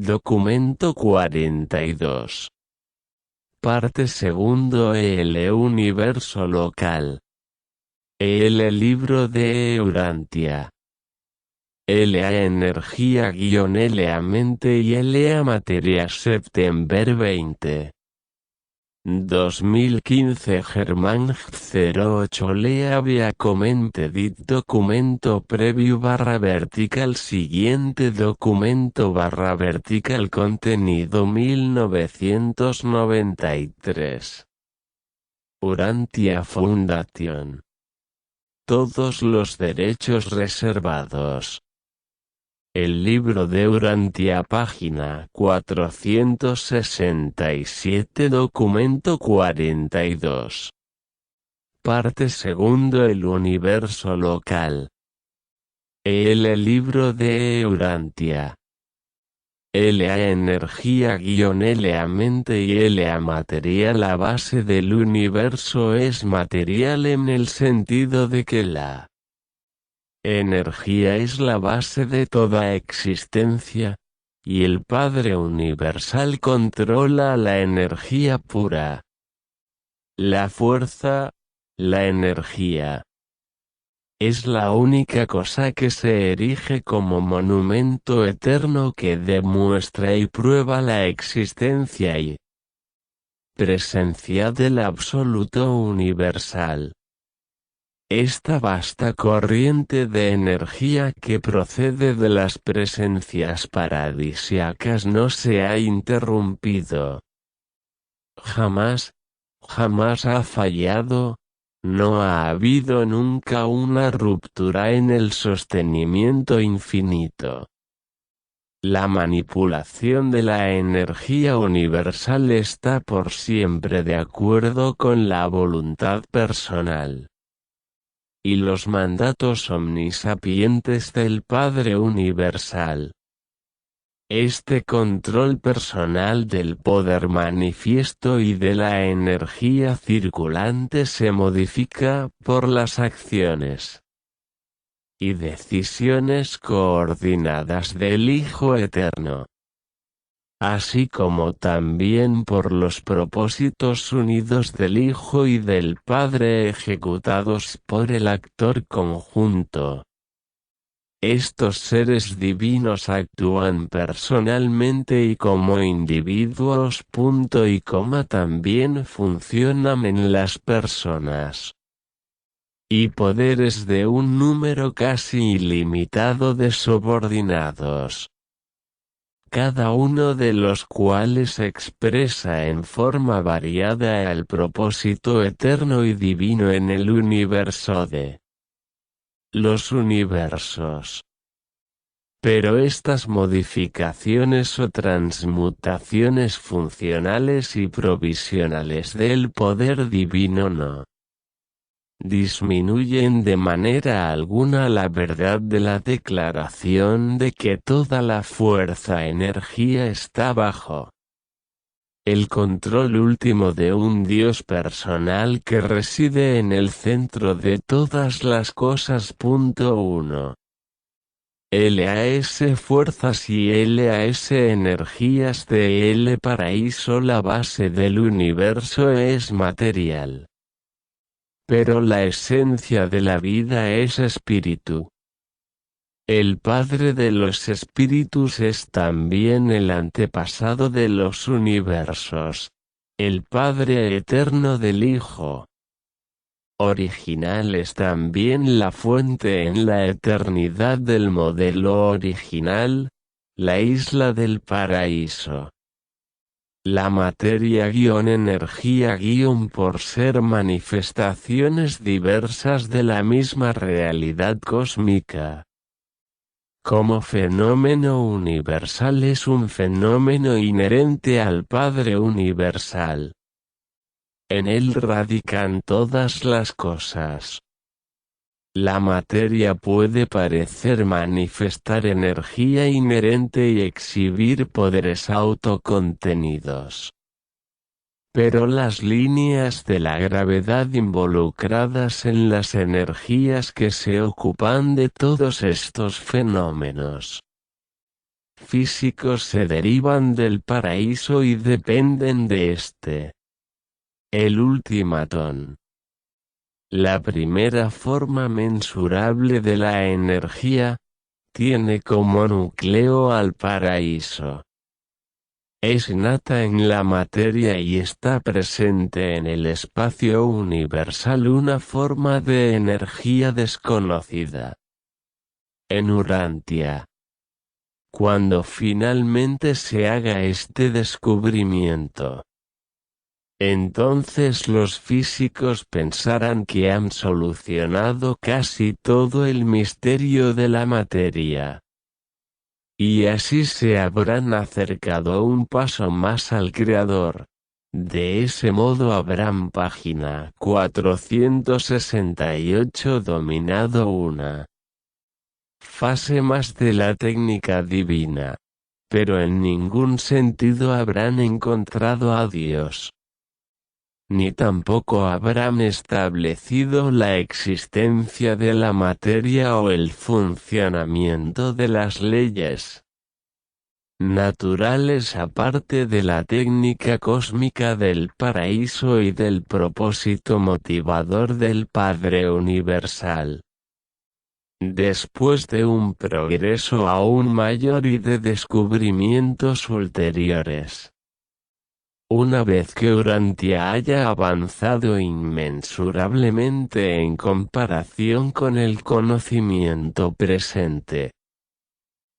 Documento 42. Parte segundo. El universo local. El libro de Urantia. LA energía-LA mente y LA materia. Septiembre 20. 2015. Germán 08. LA via commented documento preview /vertical. Siguiente documento /vertical. Contenido 1993. Urantia Foundation. Todos los derechos reservados. El libro de Urantia, página 467, documento 42. Parte segundo. El universo local. El libro de Urantia. LA energía-LA mente y LA materia. La base del universo es material en el sentido de que la energía es la base de toda existencia, y el Padre Universal controla la energía pura. La fuerza, la energía, es la única cosa que se erige como monumento eterno que demuestra y prueba la existencia y presencia del absoluto universal. Esta vasta corriente de energía que procede de las presencias paradisíacas no se ha interrumpido. Jamás ha fallado. No ha habido nunca una ruptura en el sostenimiento infinito. La manipulación de la energía universal está por siempre de acuerdo con la voluntad personal y los mandatos omnisapientes del Padre Universal. Este control personal del poder manifiesto y de la energía circulante se modifica por las acciones y decisiones coordinadas del Hijo Eterno, así como también por los propósitos unidos del Hijo y del Padre ejecutados por el actor conjunto. Estos seres divinos actúan personalmente y como individuos. También funcionan en las personas y poderes de un número casi ilimitado de subordinados, cada uno de los cuales expresa en forma variada el propósito eterno y divino en el universo de los universos. Pero estas modificaciones o transmutaciones funcionales y provisionales del poder divino no disminuyen de manera alguna la verdad de la declaración de que toda la fuerza-energía está bajo el control último de un Dios personal que reside en el centro de todas las cosas. 1. LAS fuerzas y LAS energías de L paraíso. La base del universo es material, pero la esencia de la vida es espíritu. El Padre de los espíritus es también el antepasado de los universos, el Padre eterno del Hijo original es también la fuente en la eternidad del modelo original, la isla del paraíso. La materia-energía- por ser manifestaciones diversas de la misma realidad cósmica. Como fenómeno universal es un fenómeno inherente al Padre Universal. En él radican todas las cosas. La materia puede parecer manifestar energía inherente y exhibir poderes autocontenidos. Pero las líneas de la gravedad involucradas en las energías que se ocupan de todos estos fenómenos físicos se derivan del paraíso y dependen de este. El ultimátum. La primera forma mensurable de la energía, tiene como núcleo al paraíso. Es innata en la materia y está presente en el espacio universal una forma de energía desconocida. En Urantia. Cuando finalmente se haga este descubrimiento, entonces los físicos pensarán que han solucionado casi todo el misterio de la materia. Y así se habrán acercado un paso más al Creador. De ese modo habrán página 468 dominado una fase más de la técnica divina. Pero en ningún sentido habrán encontrado a Dios. Ni tampoco habrán establecido la existencia de la materia o el funcionamiento de las leyes naturales aparte de la técnica cósmica del paraíso y del propósito motivador del Padre Universal. Después de un progreso aún mayor y de descubrimientos ulteriores. Una vez que Urantia haya avanzado inmensurablemente en comparación con el conocimiento presente,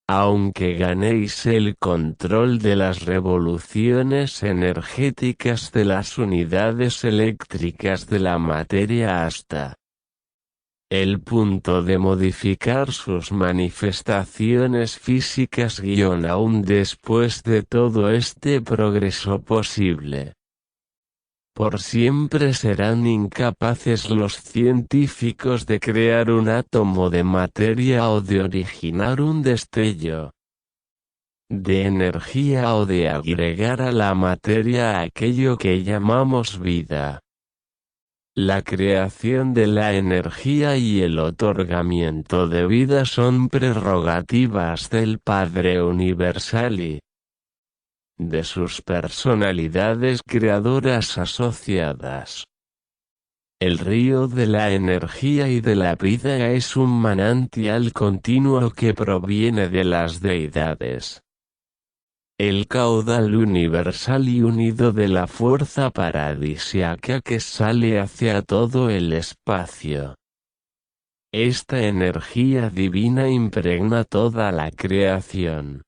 aunque ganéis el control de las revoluciones energéticas de las unidades eléctricas de la materia hasta el punto de modificar sus manifestaciones físicas aún después de todo este progreso posible. Por siempre serán incapaces los científicos de crear un átomo de materia o de originar un destello de energía o de agregar a la materia aquello que llamamos vida. La creación de la energía y el otorgamiento de vida son prerrogativas del Padre Universal y de sus personalidades creadoras asociadas. El río de la energía y de la vida es un manantial continuo que proviene de las deidades. El caudal universal y unido de la fuerza paradisíaca que sale hacia todo el espacio. Esta energía divina impregna toda la creación.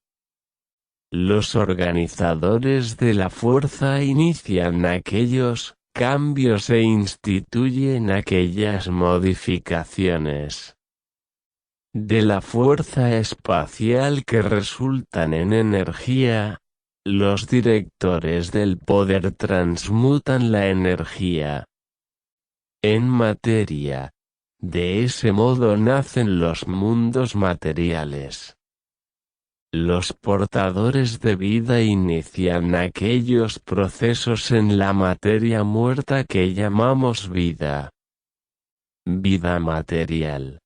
Los organizadores de la fuerza inician aquellos cambios e instituyen aquellas modificaciones de la fuerza espacial que resultan en energía. Los directores del poder transmutan la energía en materia. De ese modo nacen los mundos materiales. Los portadores de vida inician aquellos procesos en la materia muerta que llamamos vida. Vida material.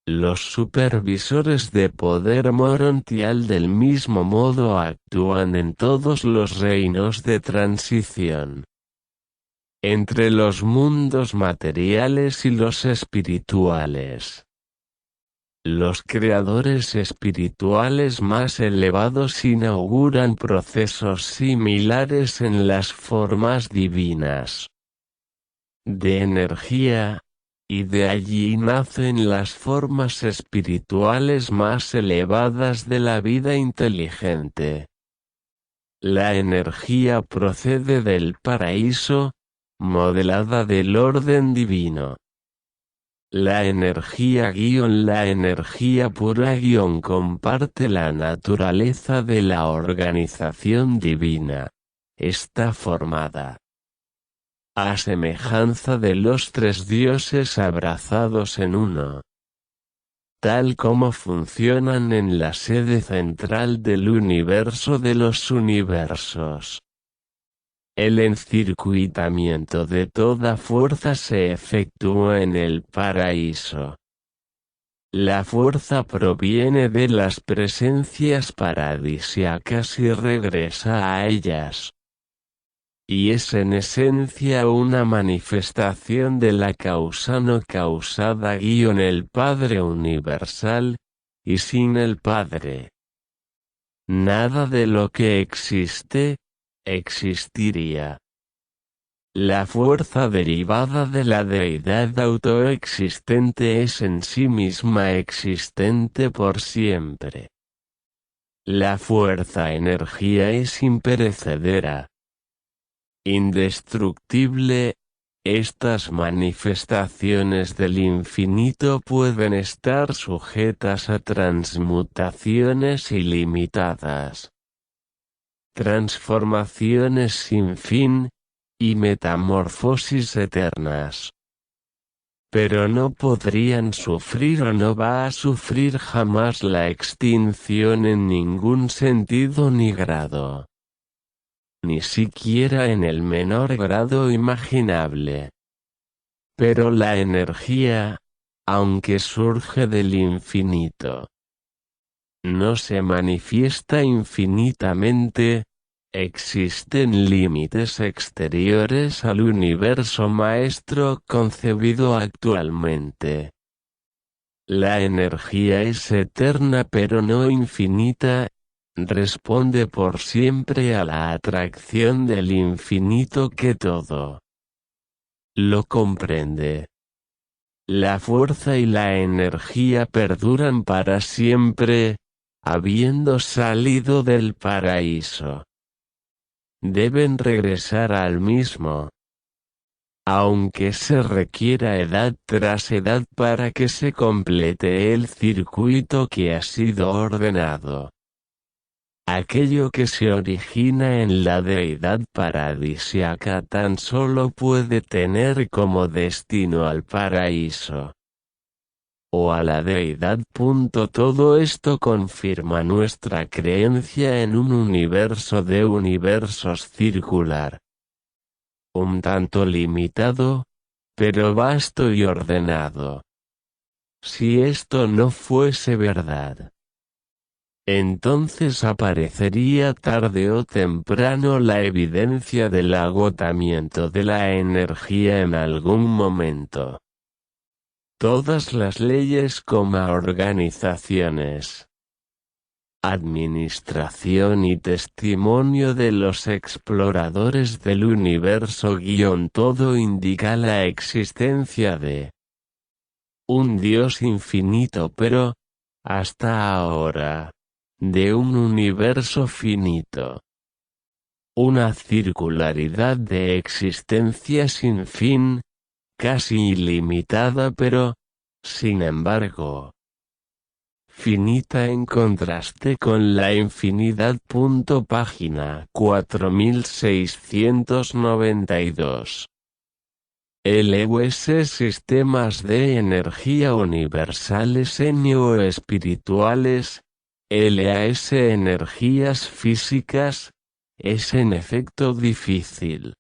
Los supervisores de poder morontial del mismo modo actúan en todos los reinos de transición entre los mundos materiales y los espirituales. Los creadores espirituales más elevados inauguran procesos similares en las formas divinas de energía, y de allí nacen las formas espirituales más elevadas de la vida inteligente. La energía procede del paraíso, modelada del orden divino. La energía pura comparte la naturaleza de la organización divina. Está formada a semejanza de los tres dioses abrazados en uno, tal como funcionan en la sede central del universo de los universos. El encircuitamiento de toda fuerza se efectúa en el paraíso. La fuerza proviene de las presencias paradisíacas y regresa a ellas. Y es en esencia una manifestación de la causa no causada el Padre Universal, y sin el Padre, nada de lo que existe, existiría. La fuerza derivada de la deidad autoexistente es en sí misma existente por siempre. La fuerza-energía es imperecedera, indestructible. Estas manifestaciones del infinito pueden estar sujetas a transmutaciones ilimitadas, transformaciones sin fin, y metamorfosis eternas. Pero no podrían sufrir o no va a sufrir jamás la extinción en ningún sentido ni grado. Ni siquiera en el menor grado imaginable. Pero la energía, aunque surge del infinito, no se manifiesta infinitamente. Existen límites exteriores al universo maestro concebido actualmente. La energía es eterna pero no infinita. Responde por siempre a la atracción del infinito que todo lo comprende. La fuerza y la energía perduran para siempre, habiendo salido del paraíso. Deben regresar al mismo. Aunque se requiera edad tras edad para que se complete el circuito que ha sido ordenado. Aquello que se origina en la deidad paradisíaca tan solo puede tener como destino al paraíso. O a la deidad. Todo esto confirma nuestra creencia en un universo de universos circular. Un tanto limitado, pero vasto y ordenado. Si esto no fuese verdad, entonces aparecería tarde o temprano la evidencia del agotamiento de la energía en algún momento. Todas las leyes como organizaciones, administración y testimonio de los exploradores del universo todo indica la existencia de un Dios infinito pero, hasta ahora, de un universo finito. Una circularidad de existencia sin fin, casi ilimitada pero, sin embargo, finita en contraste con la infinidad. Página 4692. LUS Sistemas de energía universales o espirituales, LAS energías físicas, es en efecto difícil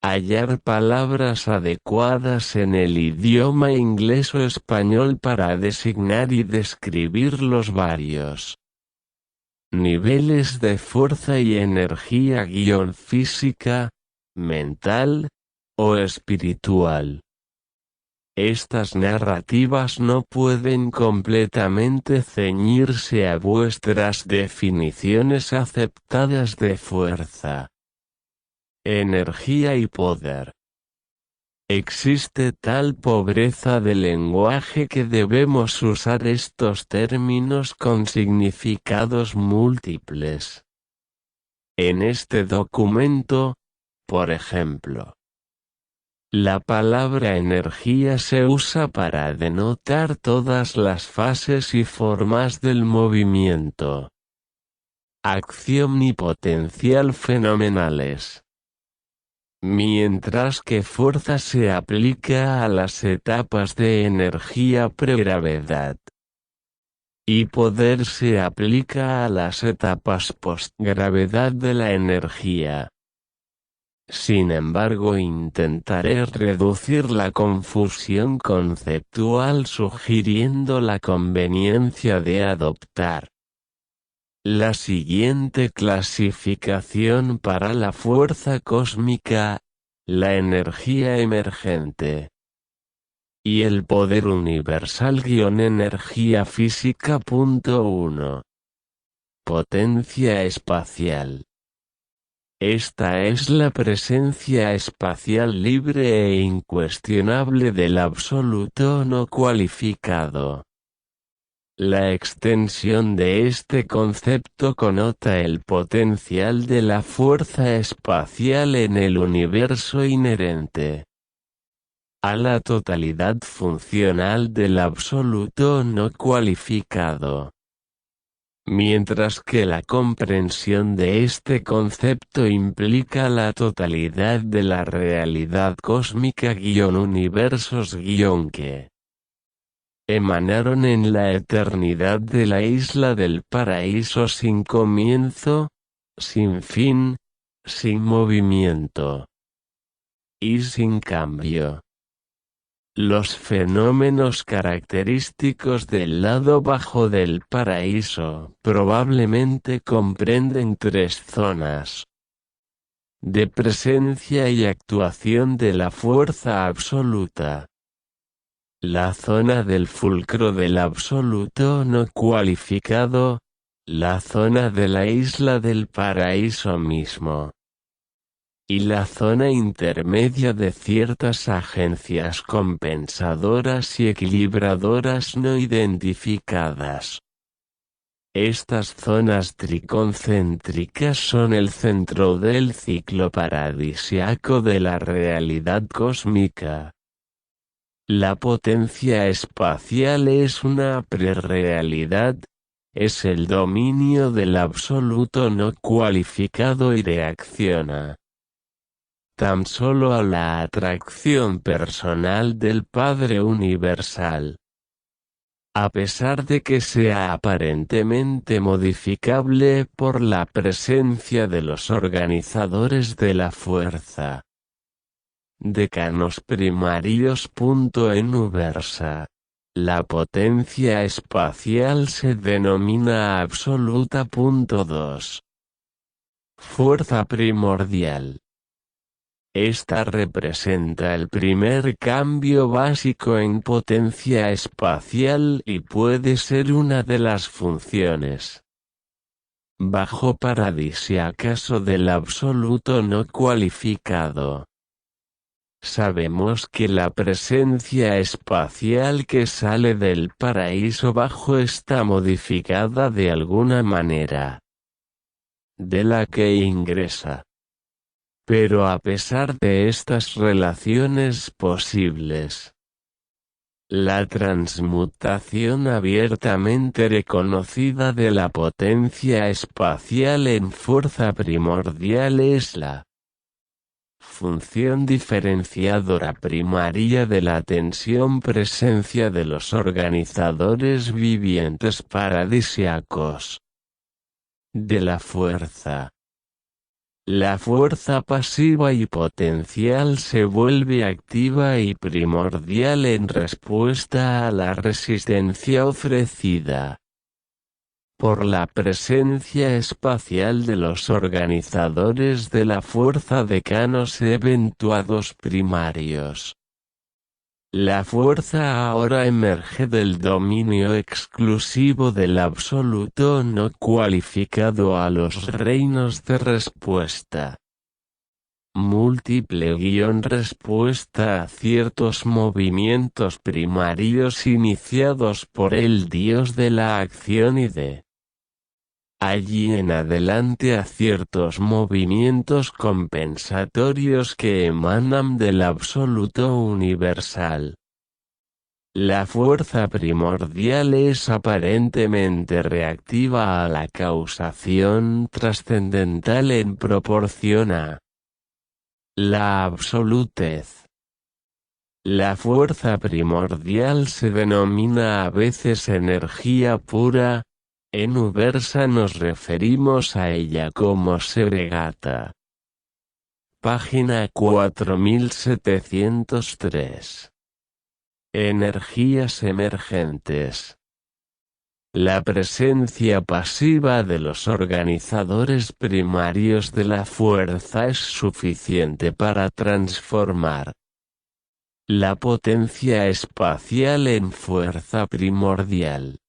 hallar palabras adecuadas en el idioma inglés o español para designar y describir los varios niveles de fuerza y energía física, mental, o espiritual. Estas narrativas no pueden completamente ceñirse a vuestras definiciones aceptadas de fuerza, energía y poder. Existe tal pobreza de lenguaje que debemos usar estos términos con significados múltiples. En este documento, por ejemplo, la palabra energía se usa para denotar todas las fases y formas del movimiento, acción y potencial fenomenales. Mientras que fuerza se aplica a las etapas de energía pregravedad. Y poder se aplica a las etapas postgravedad de la energía. Sin embargo, intentaré reducir la confusión conceptual sugiriendo la conveniencia de adoptar la siguiente clasificación para la fuerza cósmica, la energía emergente y el poder universal-energía física. 1. Potencia espacial. Esta es la presencia espacial libre e incuestionable del absoluto no cualificado. La extensión de este concepto connota el potencial de la fuerza espacial en el universo inherente a la totalidad funcional del absoluto no cualificado. Mientras que la comprensión de este concepto implica la totalidad de la realidad cósmica-universos que emanaron en la eternidad de la isla del paraíso sin comienzo, sin fin, sin movimiento y sin cambio. Los fenómenos característicos del lado bajo del paraíso probablemente comprenden 3 zonas de presencia y actuación de la fuerza absoluta. La zona del fulcro del absoluto no cualificado, la zona de la isla del paraíso mismo, y la zona intermedia de ciertas agencias compensadoras y equilibradoras no identificadas. Estas zonas triconcéntricas son el centro del ciclo paradisiaco de la realidad cósmica. La potencia espacial es una prerrealidad, es el dominio del absoluto no cualificado y reacciona tan solo a la atracción personal del Padre Universal. A pesar de que sea aparentemente modificable por la presencia de los organizadores de la fuerza. Decanos primarios. En Ubersa, la potencia espacial se denomina absoluta. 2. Fuerza primordial. Esta representa el primer cambio básico en potencia espacial y puede ser una de las funciones bajo paradisiacas o del absoluto no cualificado. Sabemos que la presencia espacial que sale del paraíso bajo está modificada de alguna manera de la que ingresa. Pero a pesar de estas relaciones posibles, la transmutación abiertamente reconocida de la potencia espacial en fuerza primordial es la función diferenciadora primaria de la tensión presencia de los organizadores vivientes paradisiacos de la fuerza. La fuerza pasiva y potencial se vuelve activa y primordial en respuesta a la resistencia ofrecida por la presencia espacial de los organizadores de la fuerza decanos eventuados primarios. La fuerza ahora emerge del dominio exclusivo del absoluto no cualificado a los reinos de respuesta múltiple respuesta a ciertos movimientos primarios iniciados por el Dios de la acción y de allí en adelante a ciertos movimientos compensatorios que emanan del absoluto universal. La fuerza primordial es aparentemente reactiva a la causación trascendental en proporción a la absolutez. La fuerza primordial se denomina a veces energía pura. En Ubersa nos referimos a ella como segregata. página 4703. Energías emergentes. La presencia pasiva de los organizadores primarios de la fuerza es suficiente para transformar la potencia espacial en fuerza primordial.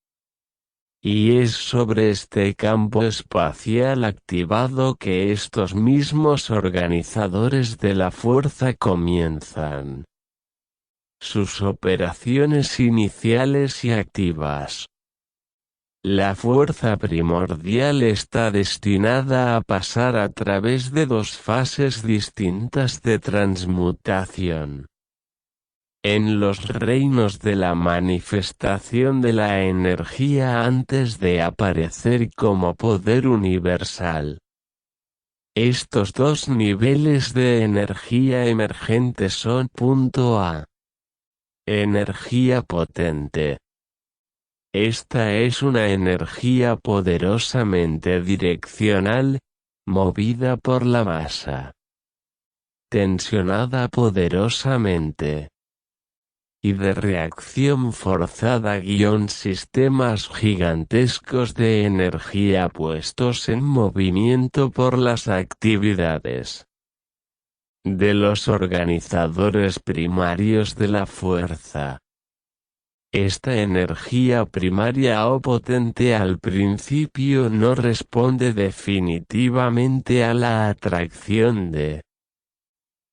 Y es sobre este campo espacial activado que estos mismos organizadores de la fuerza comienzan sus operaciones iniciales y activas. La fuerza primordial está destinada a pasar a través de dos fases distintas de transmutación. En los reinos de la manifestación de la energía antes de aparecer como poder universal. Estos dos niveles de energía emergente son: A. Energía potente. Esta es una energía poderosamente direccional, movida por la masa. Tensionada poderosamente. Y de reacción forzada – sistemas gigantescos de energía puestos en movimiento por las actividades de los organizadores primarios de la fuerza. Esta energía primaria o potente al principio no responde definitivamente a la atracción de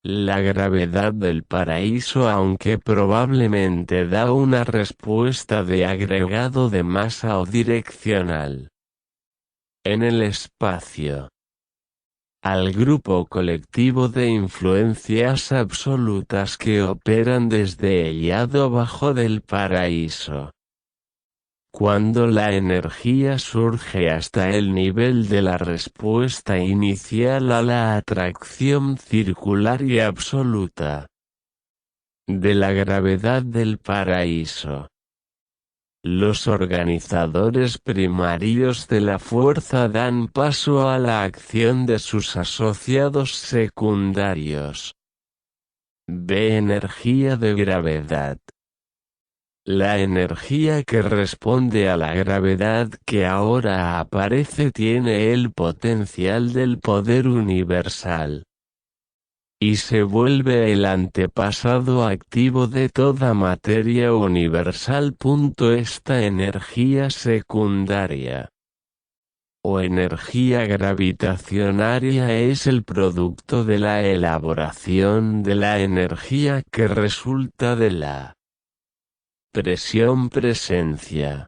la gravedad del paraíso, aunque probablemente da una respuesta de agregado de masa o direccional en el espacio al grupo colectivo de influencias absolutas que operan desde el lado bajo del paraíso. Cuando la energía surge hasta el nivel de la respuesta inicial a la atracción circular y absoluta de la gravedad del paraíso, los organizadores primarios de la fuerza dan paso a la acción de sus asociados secundarios. B. Energía de gravedad. La energía que responde a la gravedad que ahora aparece tiene el potencial del poder universal. Y se vuelve el antepasado activo de toda materia universal. Esta energía secundaria o energía gravitacionaria es el producto de la elaboración de la energía que resulta de la presión-presencia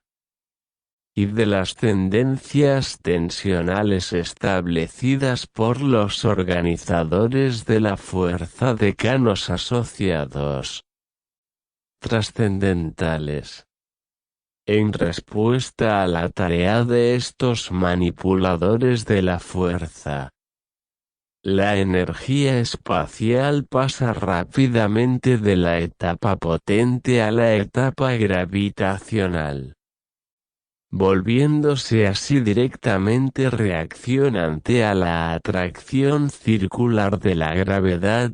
y de las tendencias tensionales establecidas por los organizadores de la fuerza decanos asociados trascendentales. En respuesta a la tarea de estos manipuladores de la fuerza, la energía espacial pasa rápidamente de la etapa potente a la etapa gravitacional, volviéndose así directamente reaccionante a la atracción circular de la gravedad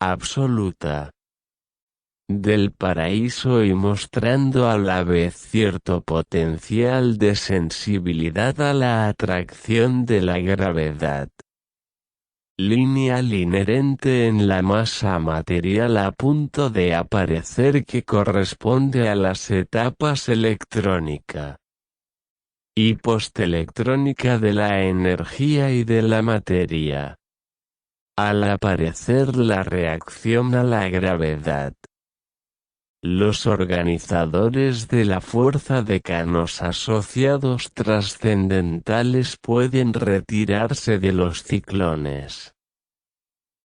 absoluta del paraíso y mostrando a la vez cierto potencial de sensibilidad a la atracción de la gravedad lineal inherente en la masa material a punto de aparecer, que corresponde a las etapas electrónica y postelectrónica de la energía y de la materia. Al aparecer la reacción a la gravedad, los organizadores de la fuerza decanos asociados trascendentales pueden retirarse de los ciclones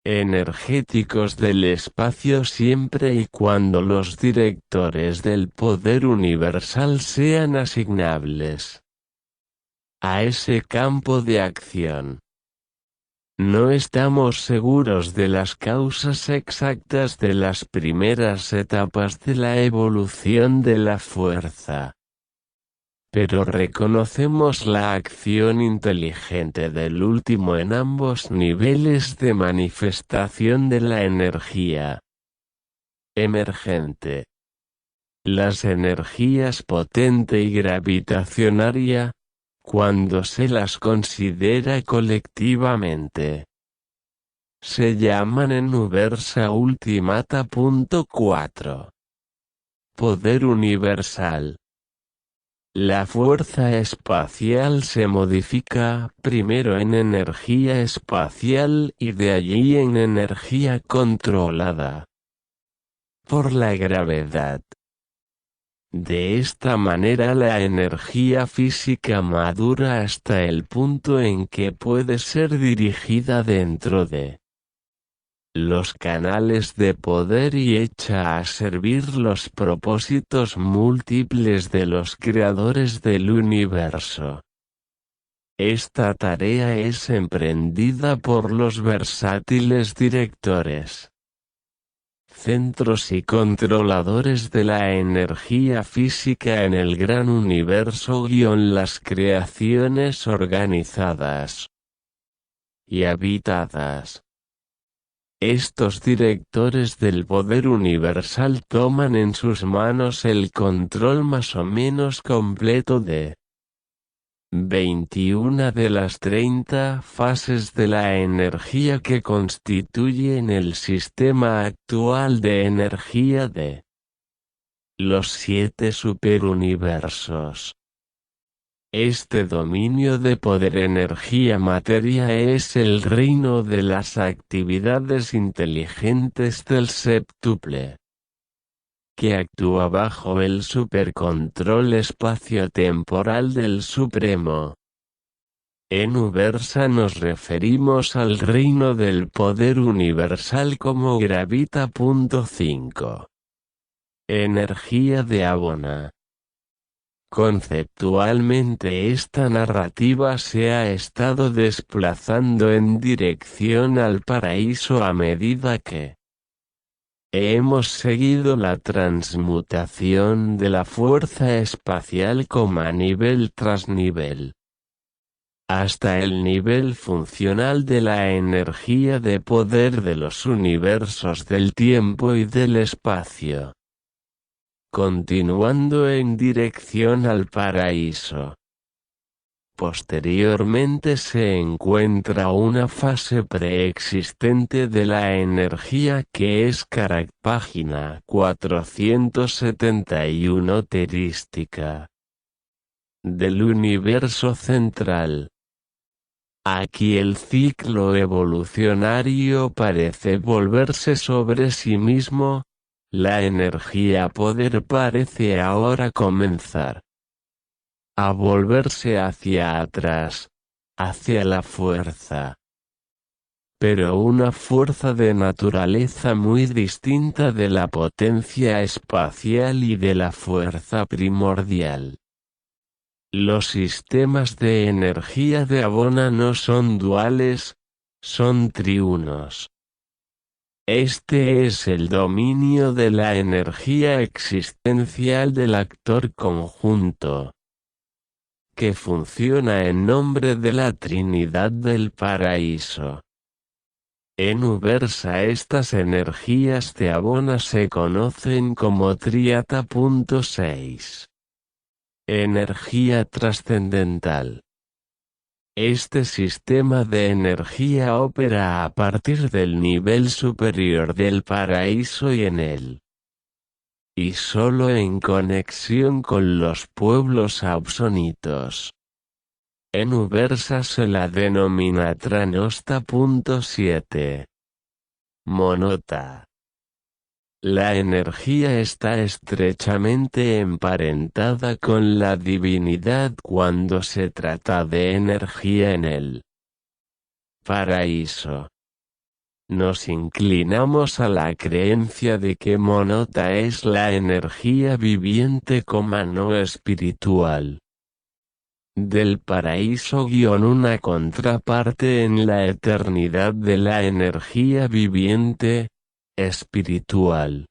energéticos del espacio siempre y cuando los directores del poder universal sean asignables a ese campo de acción. No estamos seguros de las causas exactas de las primeras etapas de la evolución de la fuerza. pero reconocemos la acción inteligente del último en ambos niveles de manifestación de la energía emergente. Las energías potente y gravitacionaria, cuando se las considera colectivamente, se llaman en Ubersa Ultimata. 4. Poder universal. La fuerza espacial se modifica primero en energía espacial y de allí en energía controlada por la gravedad. De esta manera la energía física madura hasta el punto en que puede ser dirigida dentro de los canales de poder y hecha a servir los propósitos múltiples de los creadores del universo. Esta tarea es emprendida por los versátiles directores, centros y controladores de la energía física en el gran universo / las creaciones organizadas y habitadas. Estos directores del poder universal toman en sus manos el control más o menos completo de 21 de las 30 fases de la energía que constituyen el sistema actual de energía de los 7 superuniversos. Este dominio de poder energía materia es el reino de las actividades inteligentes del séptuple, que actúa bajo el supercontrol espacio-temporal del Supremo. En Ubersa nos referimos al reino del poder universal como Gravita. 5. Energía de Abona. Conceptualmente esta narrativa se ha estado desplazando en dirección al paraíso a medida que hemos seguido la transmutación de la fuerza espacial nivel tras nivel, hasta el nivel funcional de la energía de poder de los universos del tiempo y del espacio, continuando en dirección al paraíso. Posteriormente se encuentra una fase preexistente de la energía que es página 471 terística del universo central. Aquí el ciclo evolucionario parece volverse sobre sí mismo. La energía poder parece ahora comenzar a volverse hacia atrás, hacia la fuerza. Pero una fuerza de naturaleza muy distinta de la potencia espacial y de la fuerza primordial. Los sistemas de energía de Abona no son duales, son triunos. Este es el dominio de la energía existencial del actor conjunto, que funciona en nombre de la Trinidad del Paraíso. En Ubersa estas energías de Abona se conocen como Triata. 6. Energía trascendental. Este sistema de energía opera a partir del nivel superior del paraíso y en él, y solo en conexión con los pueblos absonitos. En Ubersa se la denomina Tranosta. 7. Monota. La energía está estrechamente emparentada con la divinidad cuando se trata de energía en el paraíso. Nos inclinamos a la creencia de que Monota es la energía viviente no espiritual del paraíso / una contraparte en la eternidad de la energía viviente espiritual.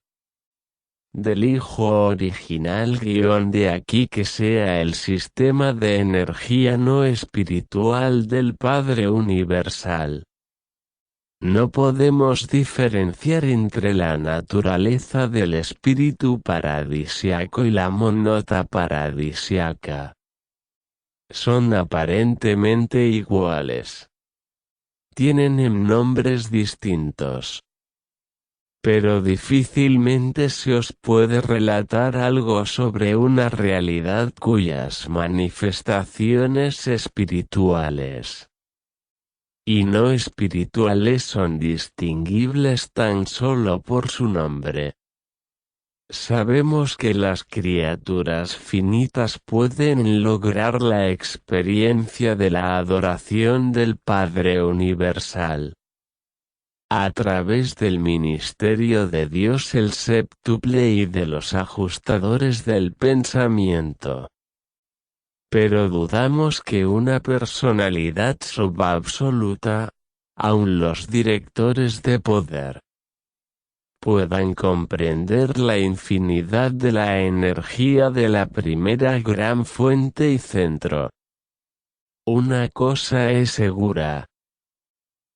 del Hijo original. De aquí que sea el sistema de energía no espiritual del Padre Universal. No podemos diferenciar entre la naturaleza del espíritu paradisiaco y la monota paradisiaca. Son aparentemente iguales. Tienen nombres distintos. Pero difícilmente se os puede relatar algo sobre una realidad cuyas manifestaciones espirituales y no espirituales son distinguibles tan solo por su nombre. Sabemos que las criaturas finitas pueden lograr la experiencia de la adoración del Padre Universal a través del ministerio de Dios el séptuple y de los ajustadores del pensamiento. Pero dudamos que una personalidad subabsoluta, aun los directores de poder, puedan comprender la infinidad de la energía de la primera gran fuente y centro. Una cosa es segura.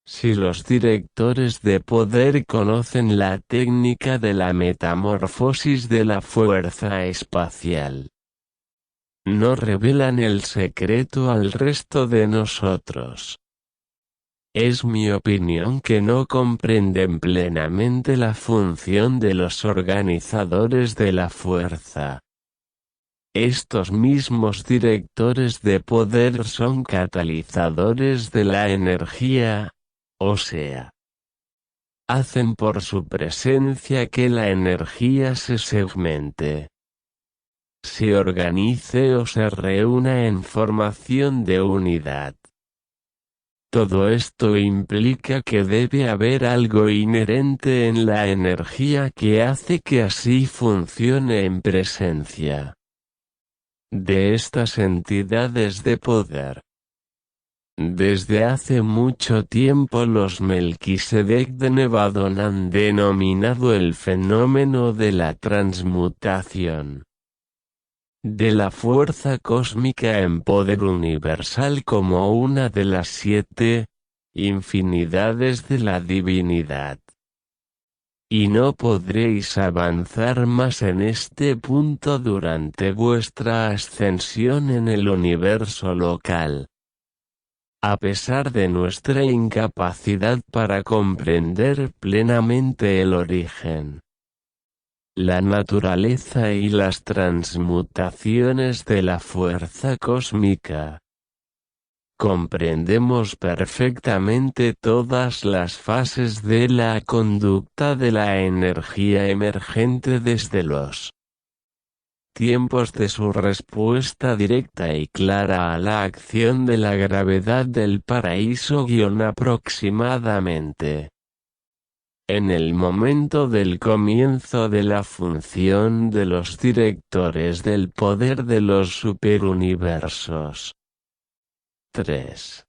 Si los directores de poder conocen la técnica de la metamorfosis de la fuerza espacial, no revelan el secreto al resto de nosotros. Es mi opinión que no comprenden plenamente la función de los organizadores de la fuerza. Estos mismos directores de poder son catalizadores de la energía, o sea, hacen por su presencia que la energía se segmente, se organice o se reúna en formación de unidad. Todo esto implica que debe haber algo inherente en la energía que hace que así funcione en presencia de estas entidades de poder. Desde hace mucho tiempo los Melquisedec de Nevadón han denominado el fenómeno de la transmutación de la fuerza cósmica en poder universal como una de las 7 infinidades de la divinidad. Y no podréis avanzar más en este punto durante vuestra ascensión en el universo local. A pesar de nuestra incapacidad para comprender plenamente el origen, la naturaleza y las transmutaciones de la fuerza cósmica, comprendemos perfectamente todas las fases de la conducta de la energía emergente desde los tiempos de su respuesta directa y clara a la acción de la gravedad del paraíso aproximadamente en el momento del comienzo de la función de los directores del poder de los superuniversos. 3.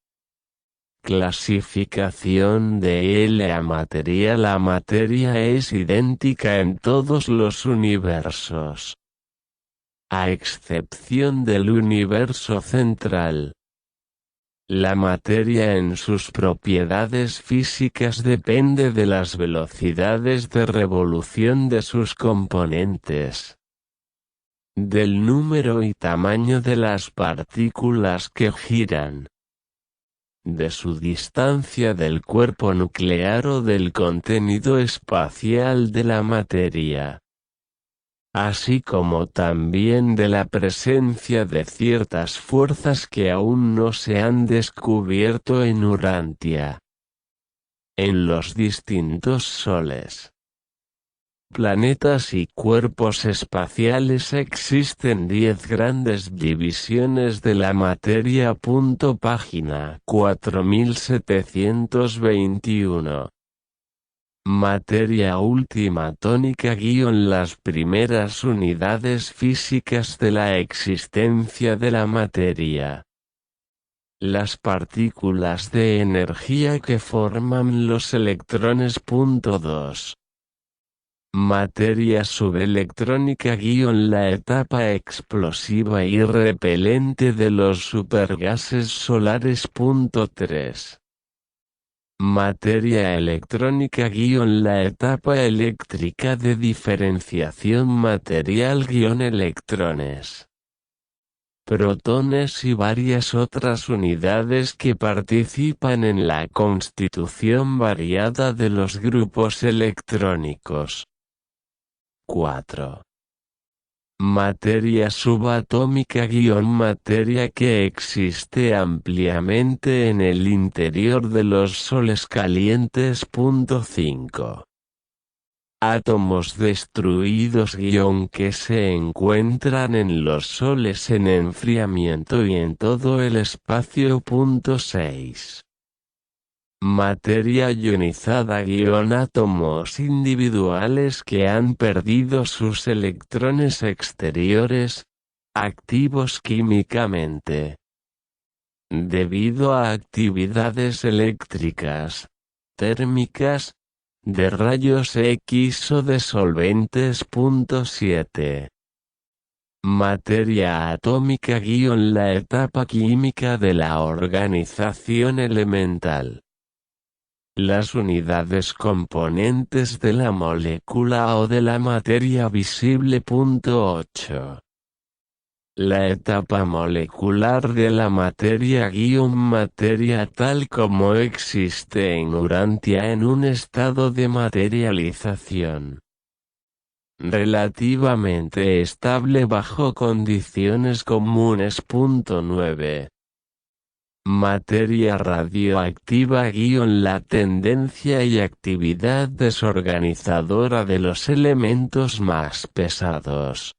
Clasificación de la materia. La materia es idéntica en todos los universos, a excepción del universo central. La materia en sus propiedades físicas depende de las velocidades de revolución de sus componentes, del número y tamaño de las partículas que giran, de su distancia del cuerpo nuclear o del contenido espacial de la materia, así como también de la presencia de ciertas fuerzas que aún no se han descubierto en Urantia, en los distintos soles, planetas y cuerpos espaciales. Existen 10 grandes divisiones de la materia. Página 4721. Materia última tónica – las primeras unidades físicas de la existencia de la materia. Las partículas de energía que forman los electrones. 2. Materia subelectrónica - la etapa explosiva y repelente de los supergases solares. 3. Materia electrónica - la etapa eléctrica de diferenciación material - electrones, protones y varias otras unidades que participan en la constitución variada de los grupos electrónicos. 4. Materia subatómica - materia que existe ampliamente en el interior de los soles calientes. 5. Átomos destruidos - que se encuentran en los soles en enfriamiento y en todo el espacio. 6. Materia ionizada - átomos individuales que han perdido sus electrones exteriores, activos químicamente, debido a actividades eléctricas, térmicas, de rayos X o de solventes. 7. Materia atómica - la etapa química de la organización elemental. Las unidades componentes de la molécula o de la materia visible. 8. La etapa molecular de la materia - materia tal como existe en Urantia en un estado de materialización relativamente estable bajo condiciones comunes. 9. Materia radioactiva - la tendencia y actividad desorganizadora de los elementos más pesados,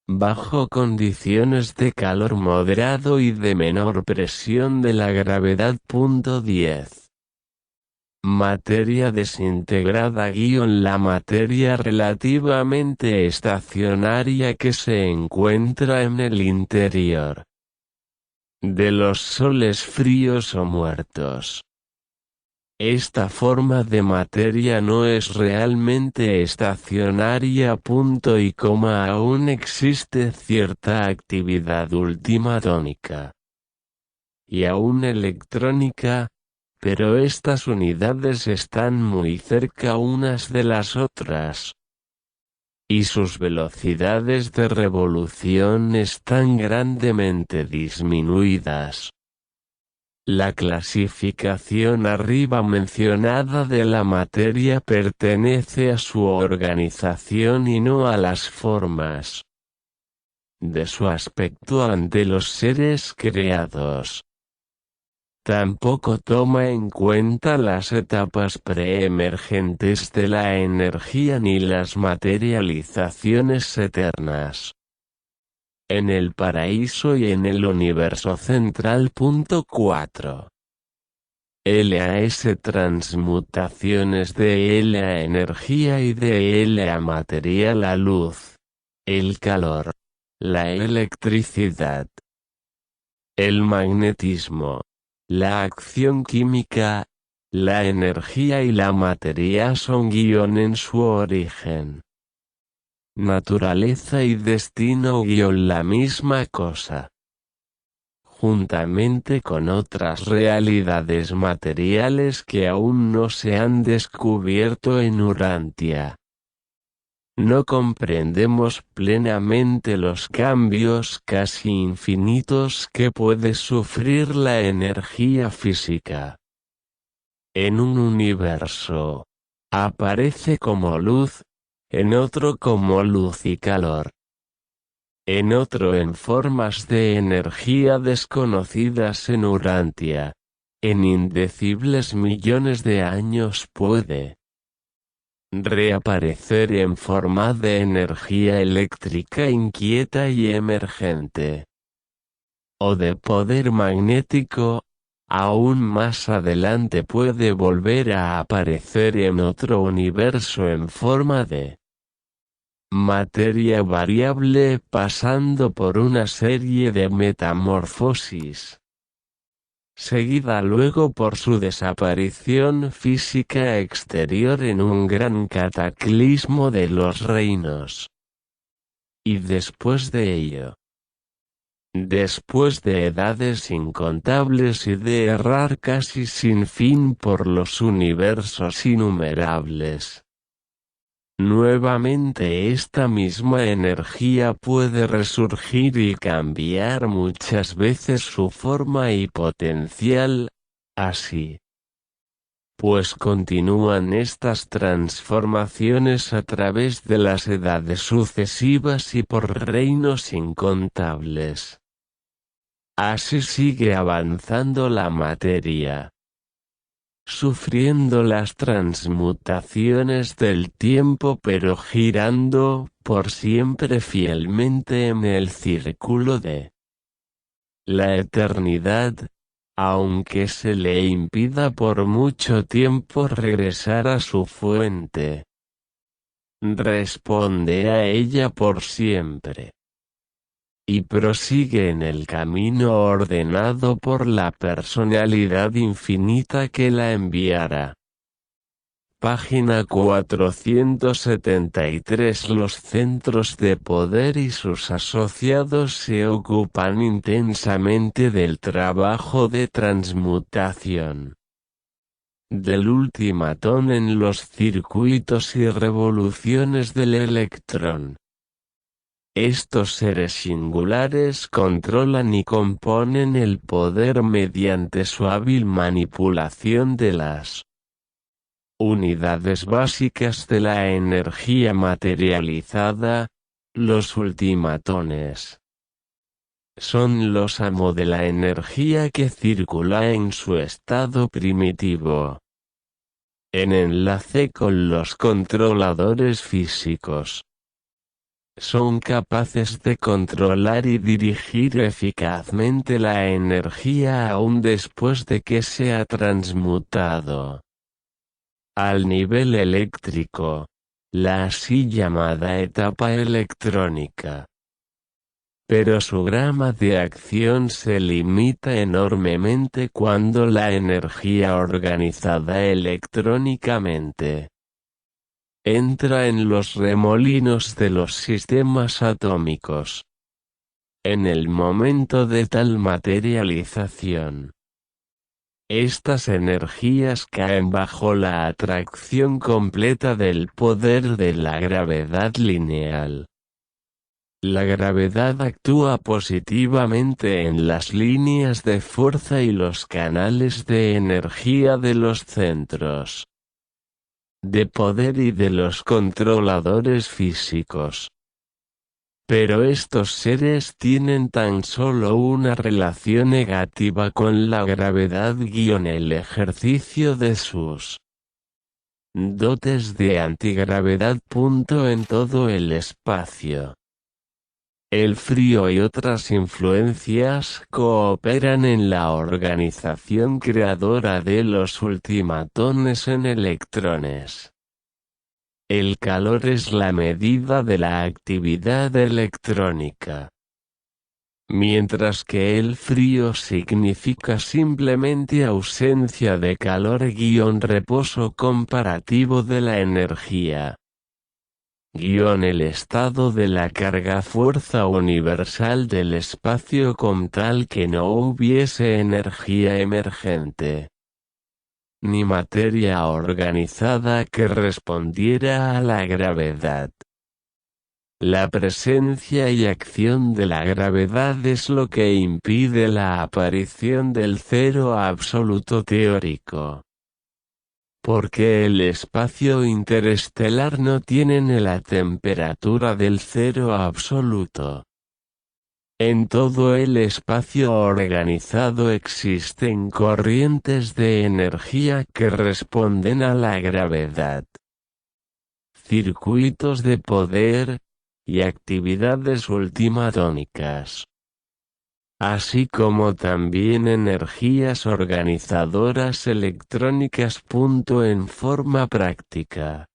bajo condiciones de calor moderado y de menor presión de la gravedad. 10. Materia desintegrada - la materia relativamente estacionaria que se encuentra en el interior de los soles fríos o muertos. Esta forma de materia no es realmente estacionaria. Aún existe cierta actividad ultimatónica y aún electrónica, pero estas unidades están muy cerca unas de las otras, y sus velocidades de revolución están grandemente disminuidas. La clasificación arriba mencionada de la materia pertenece a su organización y no a las formas de su aspecto ante los seres creados. Tampoco toma en cuenta las etapas preemergentes de la energía ni las materializaciones eternas en el paraíso y en el universo central. 4. LAS transmutaciones de L a energía y de L a materia: la luz, el calor, la electricidad, el magnetismo, la acción química, la energía y la materia son en su origen, naturaleza y destino la misma cosa, juntamente con otras realidades materiales que aún no se han descubierto en Urantia. No comprendemos plenamente los cambios casi infinitos que puede sufrir la energía física. En un universo, aparece como luz, en otro como luz y calor, en otro en formas de energía desconocidas en Urantia. En indecibles millones de años puede reaparecer en forma de energía eléctrica inquieta y emergente, o de poder magnético. Aún más adelante puede volver a aparecer en otro universo en forma de materia variable pasando por una serie de metamorfosis seguida luego por su desaparición física exterior en un gran cataclismo de los reinos. Y después de ello, después de edades incontables y de errar casi sin fin por los universos innumerables, nuevamente esta misma energía puede resurgir y cambiar muchas veces su forma y potencial, así pues continúan estas transformaciones a través de las edades sucesivas y por reinos incontables. Así sigue avanzando la materia, sufriendo las transmutaciones del tiempo pero girando, por siempre fielmente en el círculo de la eternidad, aunque se le impida por mucho tiempo regresar a su fuente. Responde a ella por siempre. Y prosigue en el camino ordenado por la personalidad infinita que la enviará. Página 473. Los centros de poder y sus asociados se ocupan intensamente del trabajo de transmutación del ultimatón en los circuitos y revoluciones del electrón. Estos seres singulares controlan y componen el poder mediante su hábil manipulación de las unidades básicas de la energía materializada, los ultimatones. Son los amo de la energía que circula en su estado primitivo, en enlace con los controladores físicos. Son capaces de controlar y dirigir eficazmente la energía aún después de que sea transmutado al nivel eléctrico, la así llamada etapa electrónica. Pero su gama de acción se limita enormemente cuando la energía organizada electrónicamente entra en los remolinos de los sistemas atómicos. En el momento de tal materialización, estas energías caen bajo la atracción completa del poder de la gravedad lineal. La gravedad actúa positivamente en las líneas de fuerza y los canales de energía de los centros de poder y de los controladores físicos. Pero estos seres tienen tan solo una relación negativa con la gravedad el ejercicio de sus dotes de antigravedad. En todo el espacio, el frío y otras influencias cooperan en la organización creadora de los ultimatones en electrones. El calor es la medida de la actividad electrónica, mientras que el frío significa simplemente ausencia de calor – reposo comparativo de la energía. El estado de la carga fuerza universal del espacio con tal que no hubiese energía emergente ni materia organizada que respondiera a la gravedad. La presencia y acción de la gravedad es lo que impide la aparición del cero absoluto teórico. Porque el espacio interestelar no tiene la temperatura del cero absoluto. En todo el espacio organizado existen corrientes de energía que responden a la gravedad, circuitos de poder, y actividades ultimatónicas, así como también energías organizadoras electrónicas. En forma práctica,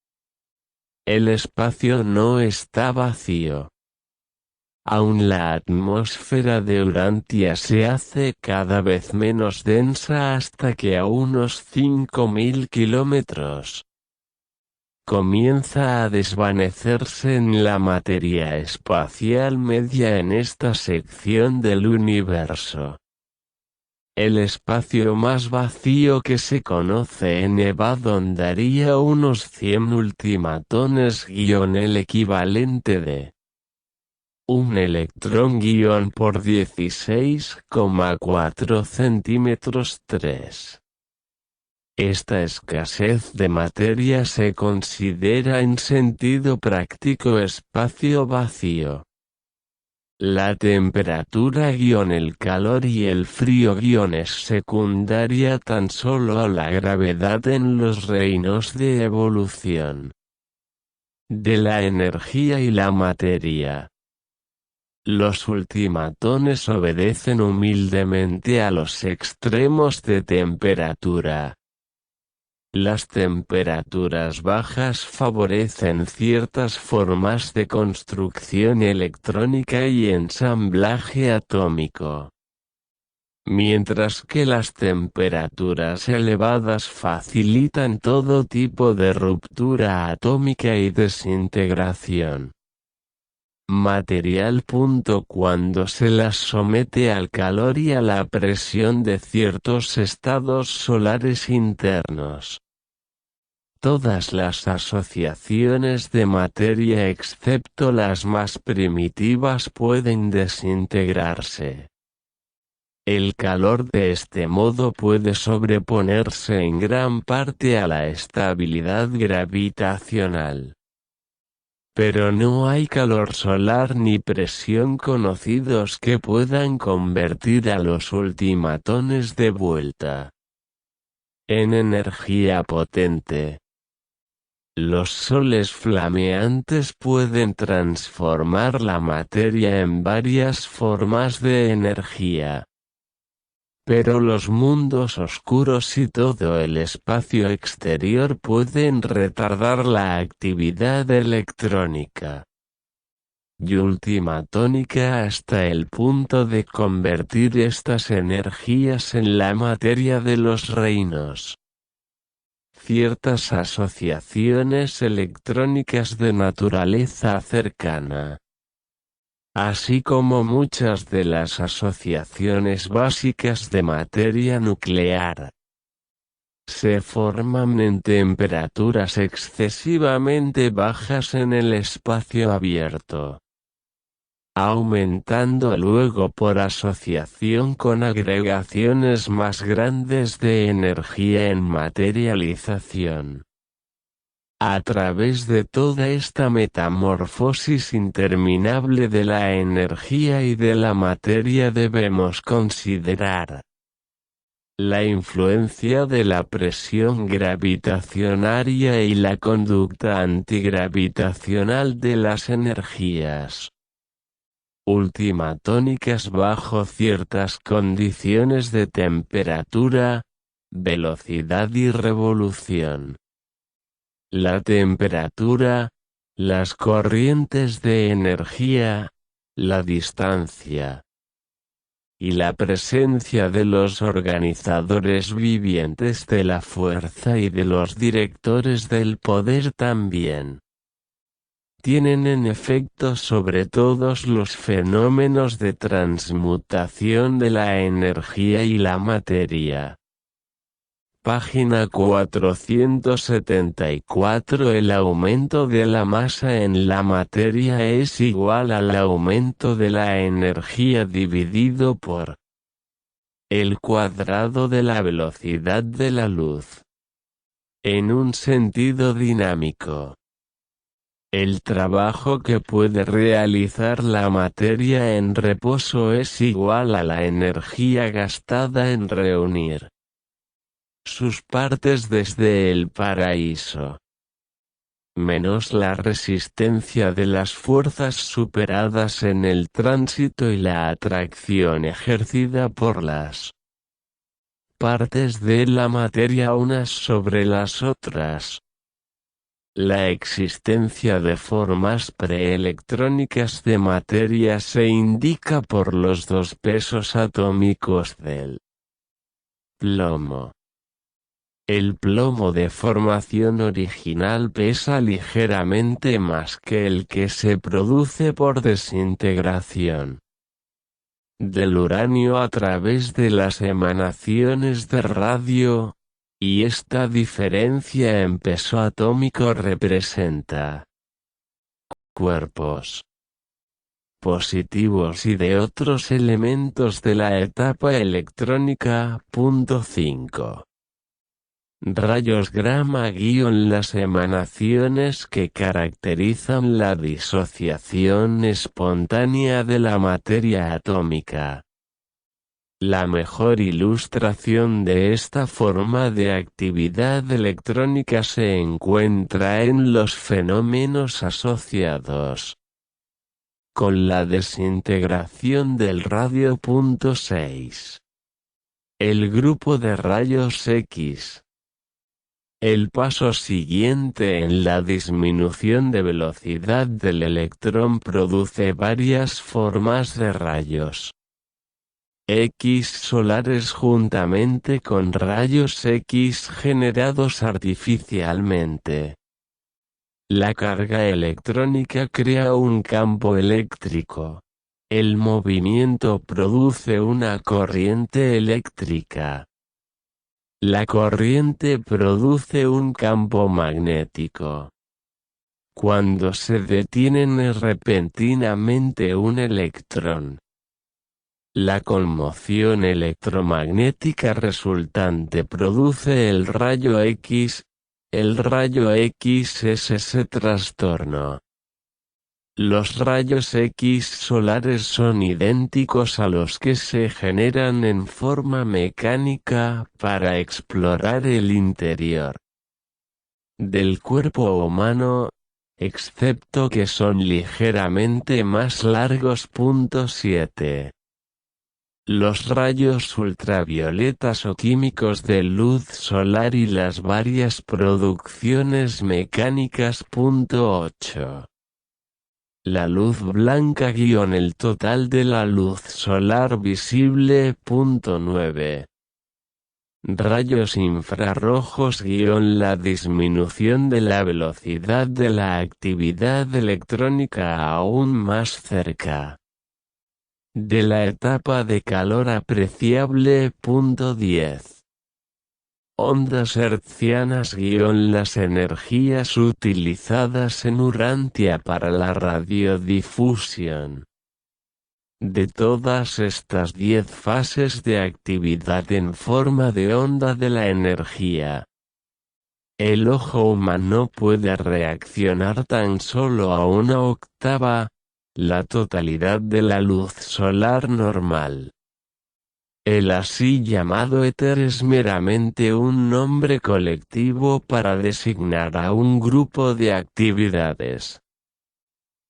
el espacio no está vacío. Aún la atmósfera de Urantia se hace cada vez menos densa hasta que a unos 5.000 kilómetros comienza a desvanecerse en la materia espacial media en esta sección del universo. El espacio más vacío que se conoce en Evadon daría unos 100 ultimatones el equivalente de un electrón por 16,4 centímetros 3. Esta escasez de materia se considera en sentido práctico espacio vacío. La temperatura el calor y el frío es secundaria tan solo a la gravedad en los reinos de evolución de la energía y la materia. Los ultimatones obedecen humildemente a los extremos de temperatura. Las temperaturas bajas favorecen ciertas formas de construcción electrónica y ensamblaje atómico, mientras que las temperaturas elevadas facilitan todo tipo de ruptura atómica y desintegración material. Cuando se las somete al calor y a la presión de ciertos estados solares internos, todas las asociaciones de materia excepto las más primitivas pueden desintegrarse. El calor de este modo puede sobreponerse en gran parte a la estabilidad gravitacional. Pero no hay calor solar ni presión conocidos que puedan convertir a los ultimatones de vuelta en energía potente. Los soles flameantes pueden transformar la materia en varias formas de energía. Pero los mundos oscuros y todo el espacio exterior pueden retardar la actividad electrónica y ultimatónica hasta el punto de convertir estas energías en la materia de los reinos. Ciertas asociaciones electrónicas de naturaleza cercana, así como muchas de las asociaciones básicas de materia nuclear, se forman en temperaturas excesivamente bajas en el espacio abierto, aumentando luego por asociación con agregaciones más grandes de energía en materialización. A través de toda esta metamorfosis interminable de la energía y de la materia debemos considerar la influencia de la presión gravitacionaria y la conducta antigravitacional de las energías ultimatónicas bajo ciertas condiciones de temperatura, velocidad y revolución. La temperatura, las corrientes de energía, la distancia y la presencia de los organizadores vivientes de la fuerza y de los directores del poder también tienen en efecto sobre todos los fenómenos de transmutación de la energía y la materia. Página 474. El aumento de la masa en la materia es igual al aumento de la energía dividido por el cuadrado de la velocidad de la luz. En un sentido dinámico, el trabajo que puede realizar la materia en reposo es igual a la energía gastada en reunir sus partes desde el paraíso, menos la resistencia de las fuerzas superadas en el tránsito y la atracción ejercida por las partes de la materia unas sobre las otras. La existencia de formas preelectrónicas de materia se indica por los dos pesos atómicos del plomo. El plomo de formación original pesa ligeramente más que el que se produce por desintegración del uranio a través de las emanaciones de radio, y esta diferencia en peso atómico representa cuerpos positivos y de otros elementos de la etapa electrónica. 5. Rayos gamma – las emanaciones que caracterizan la disociación espontánea de la materia atómica. La mejor ilustración de esta forma de actividad electrónica se encuentra en los fenómenos asociados con la desintegración del radio. 6. El grupo de rayos X. El paso siguiente en la disminución de velocidad del electrón produce varias formas de rayos X solares juntamente con rayos X generados artificialmente. La carga electrónica crea un campo eléctrico. El movimiento produce una corriente eléctrica. La corriente produce un campo magnético. Cuando se detiene repentinamente un electrón, la conmoción electromagnética resultante produce el rayo X. El rayo X es ese trastorno. Los rayos X solares son idénticos a los que se generan en forma mecánica para explorar el interior del cuerpo humano, excepto que son ligeramente más largos. 7. Los rayos ultravioletas o químicos de luz solar y las varias producciones mecánicas. 8. La luz blanca – el total de la luz solar visible. 9. Rayos infrarrojos – la disminución de la velocidad de la actividad electrónica aún más cerca de la etapa de calor apreciable. 10. Ondas hertzianas – las energías utilizadas en Urantia para la radiodifusión. De todas estas 10 fases de actividad en forma de onda de la energía, el ojo humano puede reaccionar tan solo a una octava, la totalidad de la luz solar normal. El así llamado éter es meramente un nombre colectivo para designar a un grupo de actividades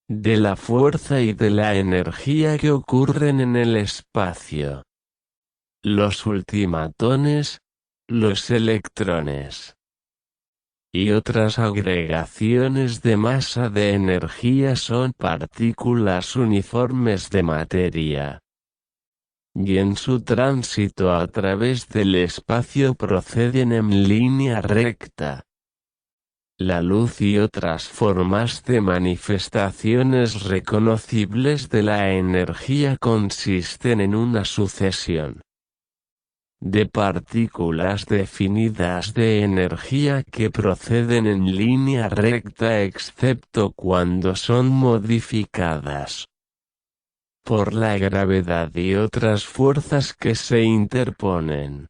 de la fuerza y de la energía que ocurren en el espacio. Los ultimatones, los electrones y otras agregaciones de masa de energía son partículas uniformes de materia, y en su tránsito a través del espacio proceden en línea recta. La luz y otras formas de manifestaciones reconocibles de la energía consisten en una sucesión de partículas definidas de energía que proceden en línea recta excepto cuando son modificadas por la gravedad y otras fuerzas que se interponen.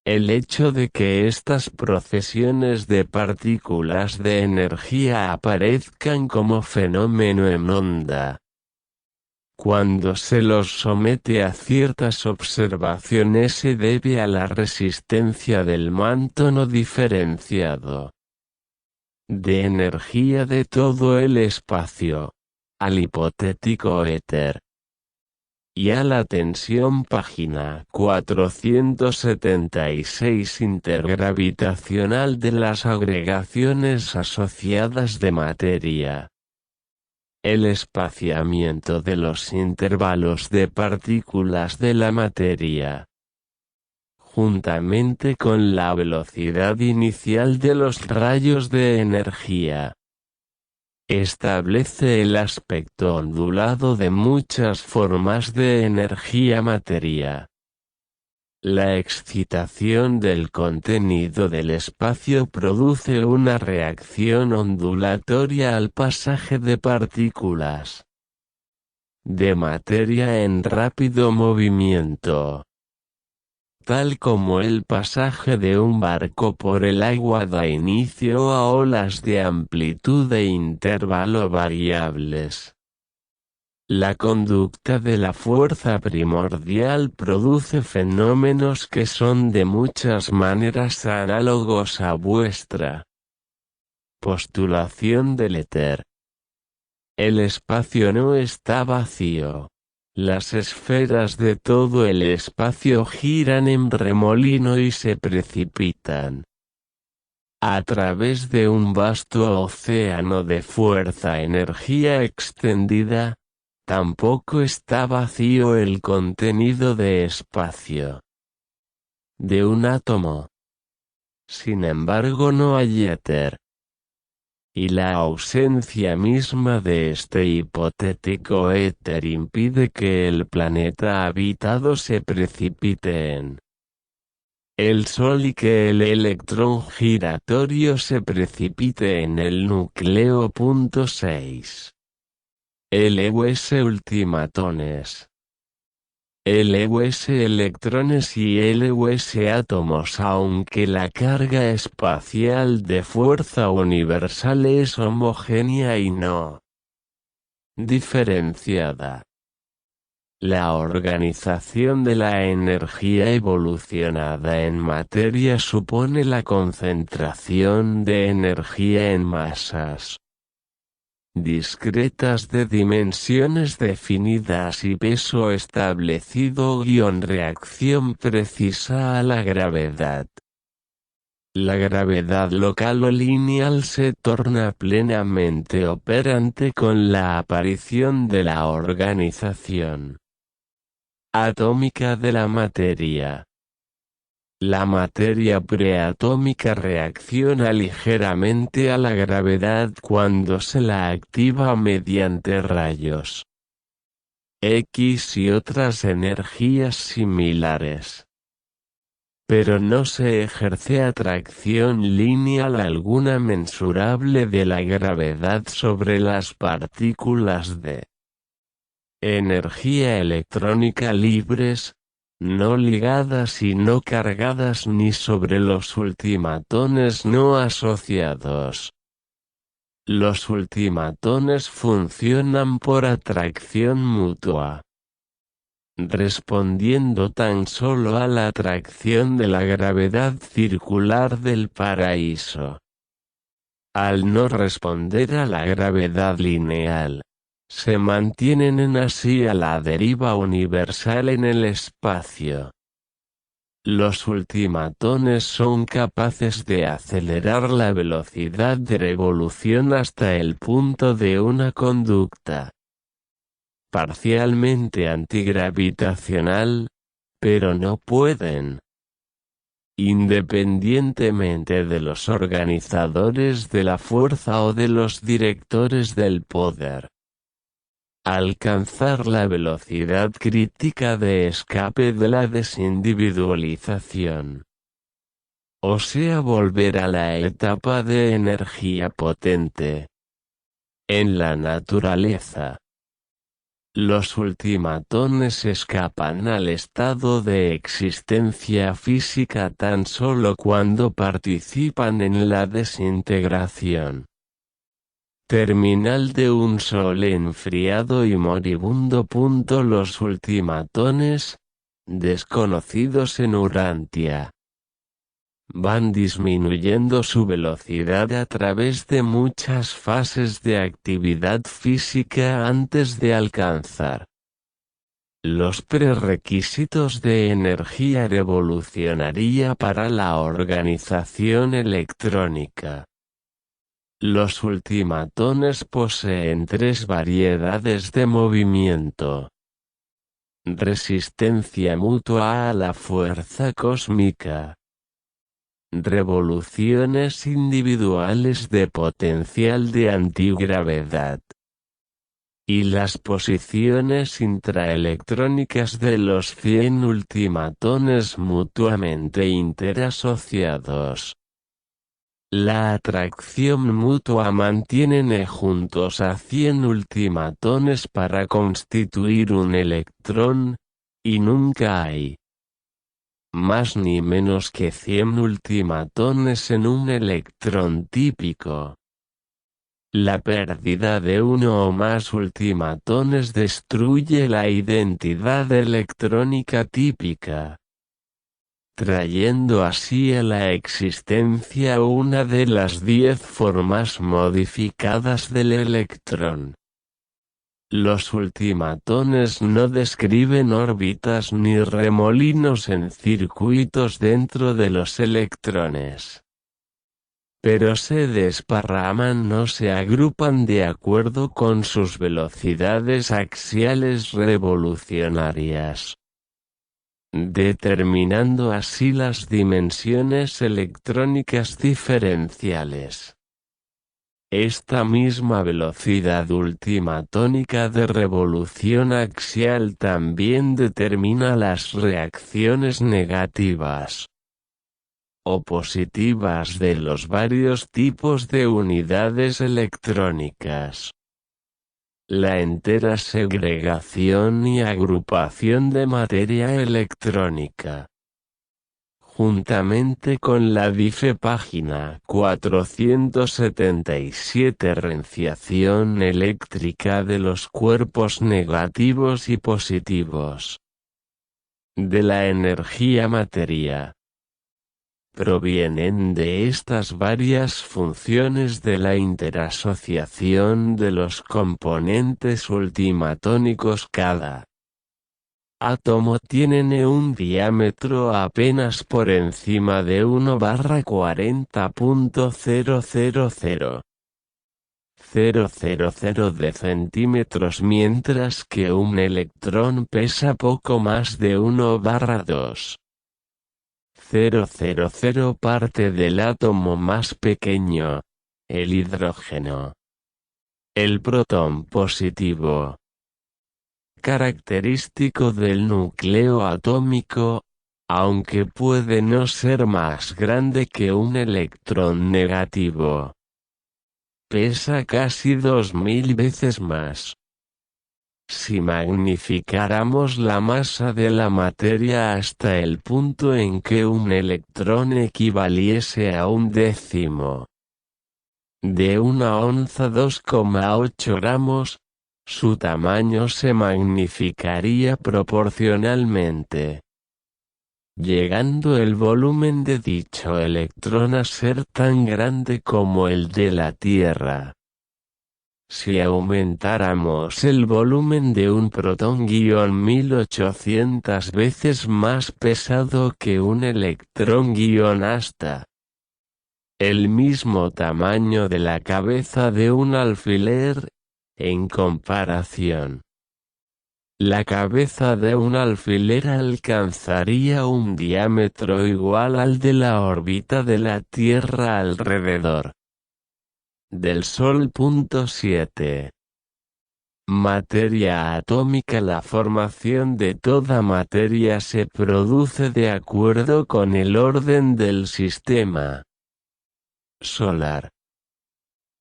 El hecho de que estas procesiones de partículas de energía aparezcan como fenómeno en onda, cuando se los somete a ciertas observaciones, se debe a la resistencia del manto no diferenciado de energía de todo el espacio, al hipotético éter. y a la tensión página 476 intergravitacional de las agregaciones asociadas de materia. El espaciamiento de los intervalos de partículas de la materia, juntamente con la velocidad inicial de los rayos de energía, establece el aspecto ondulado de muchas formas de energía-materia. La excitación del contenido del espacio produce una reacción ondulatoria al pasaje de partículas de materia en rápido movimiento, tal como el pasaje de un barco por el agua da inicio a olas de amplitud e intervalo variables. La conducta de la fuerza primordial produce fenómenos que son de muchas maneras análogos a vuestra postulación del éter. El espacio no está vacío. Las esferas de todo el espacio giran en remolino y se precipitan a través de un vasto océano de fuerza-energía extendida. Tampoco está vacío el contenido de espacio de un átomo. Sin embargo, no hay éter. Y la ausencia misma de este hipotético éter impide que el planeta habitado se precipite en el Sol y que el electrón giratorio se precipite en el núcleo. 6. LUS ultimatones. LUS electrones y LUS átomos. Aunque la carga espacial de fuerza universal es homogénea y no diferenciada, la organización de la energía evolucionada en materia supone la concentración de energía en masas discretas de dimensiones definidas y peso establecido. Reacción precisa a la gravedad. La gravedad local o lineal se torna plenamente operante con la aparición de la organización atómica de la materia. La materia preatómica reacciona ligeramente a la gravedad cuando se la activa mediante rayos X y otras energías similares. Pero no se ejerce atracción lineal alguna mensurable de la gravedad sobre las partículas de energía electrónica libres, no ligadas y no cargadas, ni sobre los ultimatones no asociados. Los ultimatones funcionan por atracción mutua, respondiendo tan solo a la atracción de la gravedad circular del paraíso. Al no responder a la gravedad lineal, se mantienen en así a la deriva universal en el espacio. Los ultimatones son capaces de acelerar la velocidad de revolución hasta el punto de una conducta parcialmente antigravitacional, pero no pueden, independientemente de los organizadores de la fuerza o de los directores del poder, alcanzar la velocidad crítica de escape de la desindividualización. O sea, volver a la etapa de energía potente. En la naturaleza, los ultimatones escapan al estado de existencia física tan solo cuando participan en la desintegración terminal de un sol enfriado y moribundo. Los ultimatones, desconocidos en Urantia, van disminuyendo su velocidad a través de muchas fases de actividad física antes de alcanzar Los prerequisitos de energía revolucionaria para la organización electrónica. Los ultimatones poseen tres variedades de movimiento. Resistencia mutua a la fuerza cósmica. Revoluciones individuales de potencial de antigravedad. Y las posiciones intraelectrónicas de los 100 ultimatones mutuamente interasociados. La atracción mutua mantiene juntos a 100 ultimatones para constituir un electrón, y nunca hay más ni menos que 100 ultimatones en un electrón típico. La pérdida de uno o más ultimatones destruye la identidad electrónica típica, trayendo así a la existencia una de las 10 formas modificadas del electrón. Los ultimatones no describen órbitas ni remolinos en circuitos dentro de los electrones, pero se desparraman o se agrupan de acuerdo con sus velocidades axiales revolucionarias, determinando así las dimensiones electrónicas diferenciales. Esta misma velocidad ultimatónica de revolución axial también determina las reacciones negativas o positivas de los varios tipos de unidades electrónicas. La entera segregación y agrupación de materia electrónica, juntamente con la DIFE página 477 renciación eléctrica de los cuerpos negativos y positivos de la energía materia, provienen de estas varias funciones de la interasociación de los componentes ultimatónicos. Cada átomo tiene un diámetro apenas por encima de 1/40.000 de centímetros, mientras que un electrón pesa poco más de 1/2.000 parte del átomo más pequeño, el hidrógeno. El protón positivo, característico del núcleo atómico, aunque puede no ser más grande que un electrón negativo, pesa casi 2000 veces más. Si magnificáramos la masa de la materia hasta el punto en que un electrón equivaliese a 1/10 de una onza, 2,8 gramos, su tamaño se magnificaría proporcionalmente, llegando el volumen de dicho electrón a ser tan grande como el de la Tierra. Si aumentáramos el volumen de un protón, 1800 veces más pesado que un electrón, hasta el mismo tamaño de la cabeza de un alfiler, en comparación, la cabeza de un alfiler alcanzaría un diámetro igual al de la órbita de la Tierra alrededor del Sol. 7. Materia atómica. La formación de toda materia se produce de acuerdo con el orden del sistema solar.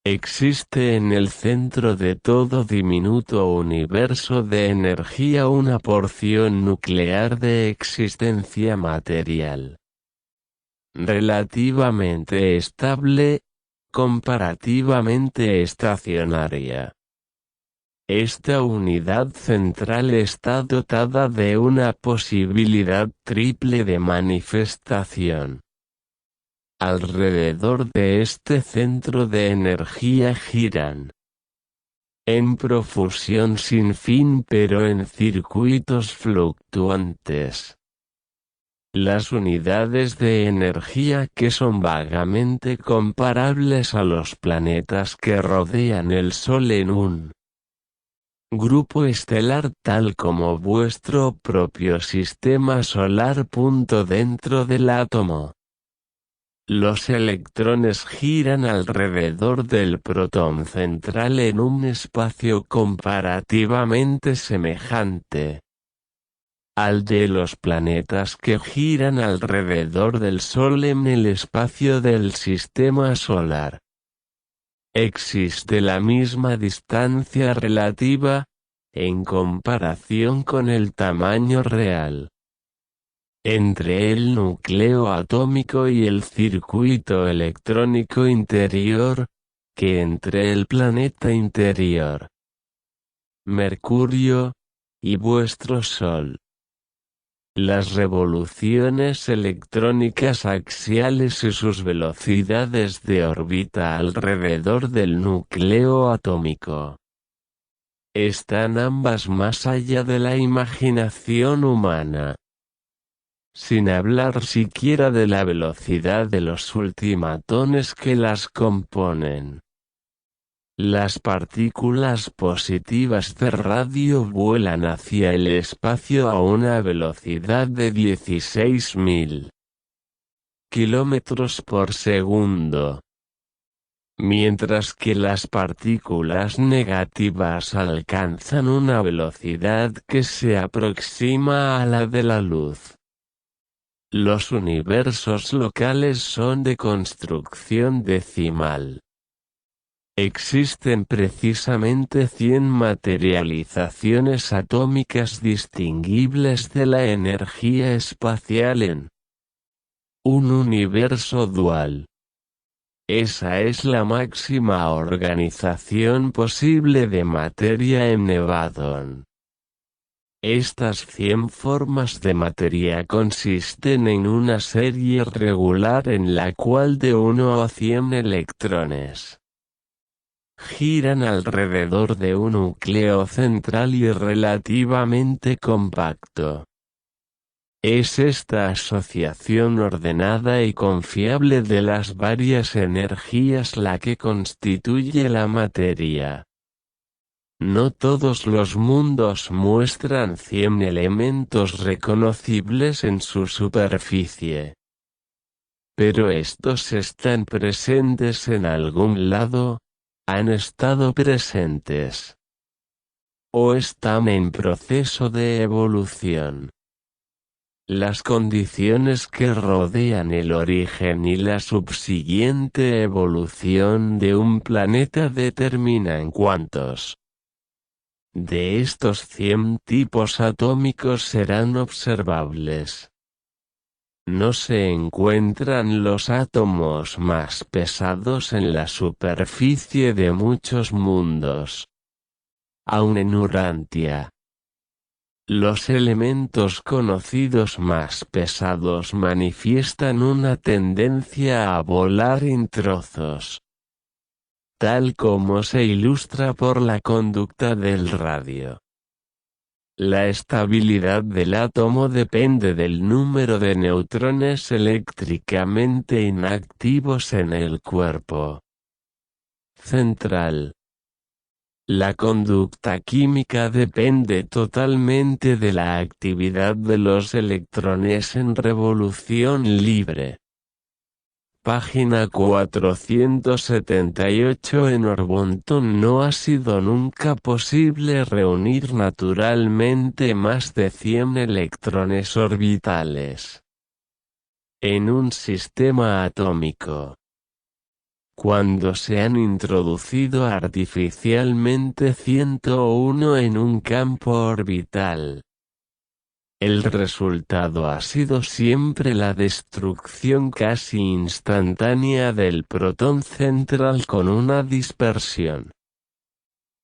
Existe en el centro de todo diminuto universo de energía una porción nuclear de existencia material relativamente estable, comparativamente estacionaria. Esta unidad central está dotada de una posibilidad triple de manifestación. Alrededor de este centro de energía giran en profusión sin fin pero en circuitos fluctuantes. Las unidades de energía que son vagamente comparables a los planetas que rodean el Sol en un grupo estelar tal como vuestro propio sistema solar. Dentro del átomo, los electrones giran alrededor del protón central en un espacio comparativamente semejante al de los planetas que giran alrededor del Sol en el espacio del sistema solar. Existe la misma distancia relativa, en comparación con el tamaño real, entre el núcleo atómico y el circuito electrónico interior, que entre el planeta interior, Mercurio, y vuestro Sol. Las revoluciones electrónicas axiales y sus velocidades de órbita alrededor del núcleo atómico están ambas más allá de la imaginación humana. Sin hablar siquiera de la velocidad de los ultimatones que las componen. Las partículas positivas de radio vuelan hacia el espacio a una velocidad de 16.000 kilómetros por segundo. Mientras que las partículas negativas alcanzan una velocidad que se aproxima a la de la luz. Los universos locales son de construcción decimal. Existen precisamente 100 materializaciones atómicas distinguibles de la energía espacial en un universo dual. Esa es la máxima organización posible de materia en Nevadon. Estas 100 formas de materia consisten en una serie regular en la cual de 1 a 100 electrones giran alrededor de un núcleo central y relativamente compacto. Es esta asociación ordenada y confiable de las varias energías la que constituye la materia. No todos los mundos muestran 100 elementos reconocibles en su superficie. Pero estos están presentes en algún lado, han estado presentes, o están en proceso de evolución. Las condiciones que rodean el origen y la subsiguiente evolución de un planeta determinan cuántos de estos 100 tipos atómicos serán observables. No se encuentran los átomos más pesados en la superficie de muchos mundos. Aun en Urantia, los elementos conocidos más pesados manifiestan una tendencia a volar en trozos, tal como se ilustra por la conducta del radio. La estabilidad del átomo depende del número de neutrones eléctricamente inactivos en el cuerpo central. La conducta química depende totalmente de la actividad de los electrones en revolución libre. Página 478. En Orbonton no ha sido nunca posible reunir naturalmente más de 100 electrones orbitales en un sistema atómico. Cuando se han introducido artificialmente 101 en un campo orbital, el resultado ha sido siempre la destrucción casi instantánea del protón central con una dispersión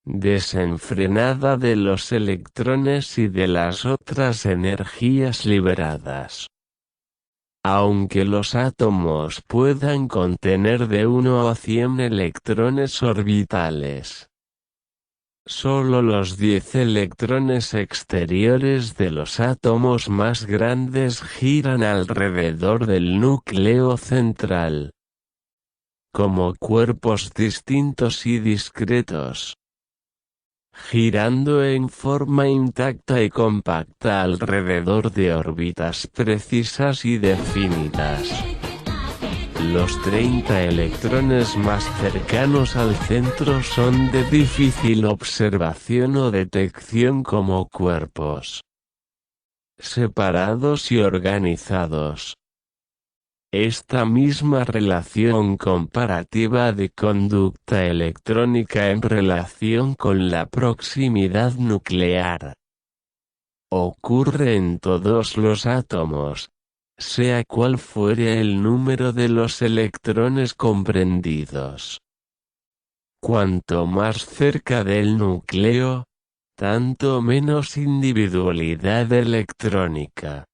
desenfrenada de los electrones y de las otras energías liberadas. Aunque los átomos puedan contener de 1 a 100 electrones orbitales, Solo los 10 electrones exteriores de los átomos más grandes giran alrededor del núcleo central, como cuerpos distintos y discretos, girando en forma intacta y compacta alrededor de órbitas precisas y definidas. Los 30 electrones más cercanos al centro son de difícil observación o detección como cuerpos separados y organizados. Esta misma relación comparativa de conducta electrónica en relación con la proximidad nuclear ocurre en todos los átomos, sea cual fuere el número de los electrones comprendidos. Cuanto más cerca del núcleo, tanto menos individualidad electrónica.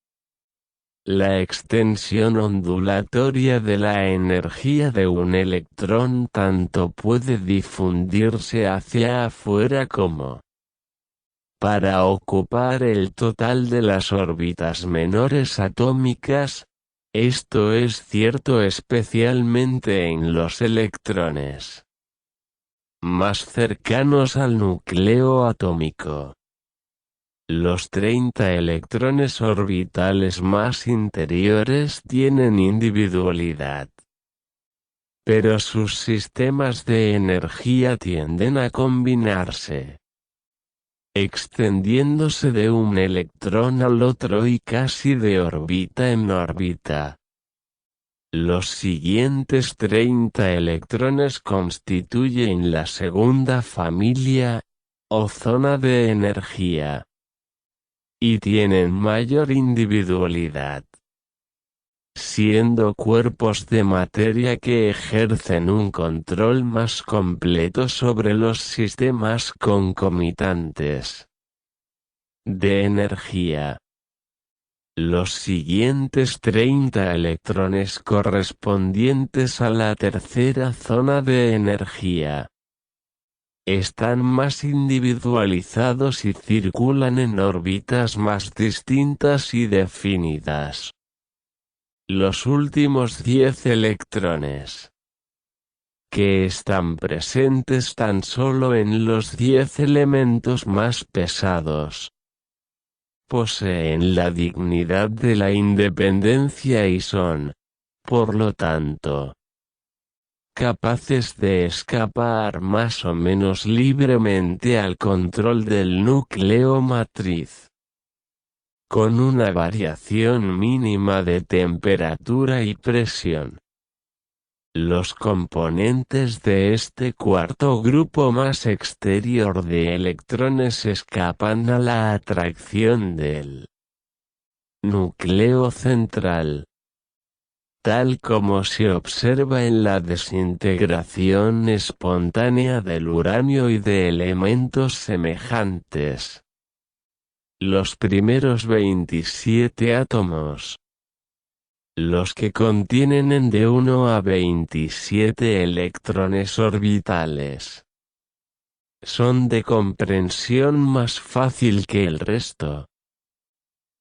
La extensión ondulatoria de la energía de un electrón tanto puede difundirse hacia afuera como para ocupar el total de las órbitas menores atómicas. Esto es cierto especialmente en los electrones más cercanos al núcleo atómico. Los 30 electrones orbitales más interiores tienen individualidad, pero sus sistemas de energía tienden a combinarse, extendiéndose de un electrón al otro y casi de órbita en órbita. Los siguientes 30 electrones constituyen la segunda familia, o zona de energía, y tienen mayor individualidad, siendo cuerpos de materia que ejercen un control más completo sobre los sistemas concomitantes de energía. Los siguientes 30 electrones correspondientes a la tercera zona de energía están más individualizados y circulan en órbitas más distintas y definidas. Los últimos 10 electrones, que están presentes tan solo en los 10 elementos más pesados, poseen la dignidad de la independencia y son, por lo tanto, capaces de escapar más o menos libremente al control del núcleo matriz, con una variación mínima de temperatura y presión. Los componentes de este cuarto grupo más exterior de electrones escapan a la atracción del núcleo central, tal como se observa en la desintegración espontánea del uranio y de elementos semejantes. Los primeros 27 átomos, los que contienen de 1 a 27 electrones orbitales, son de comprensión más fácil que el resto.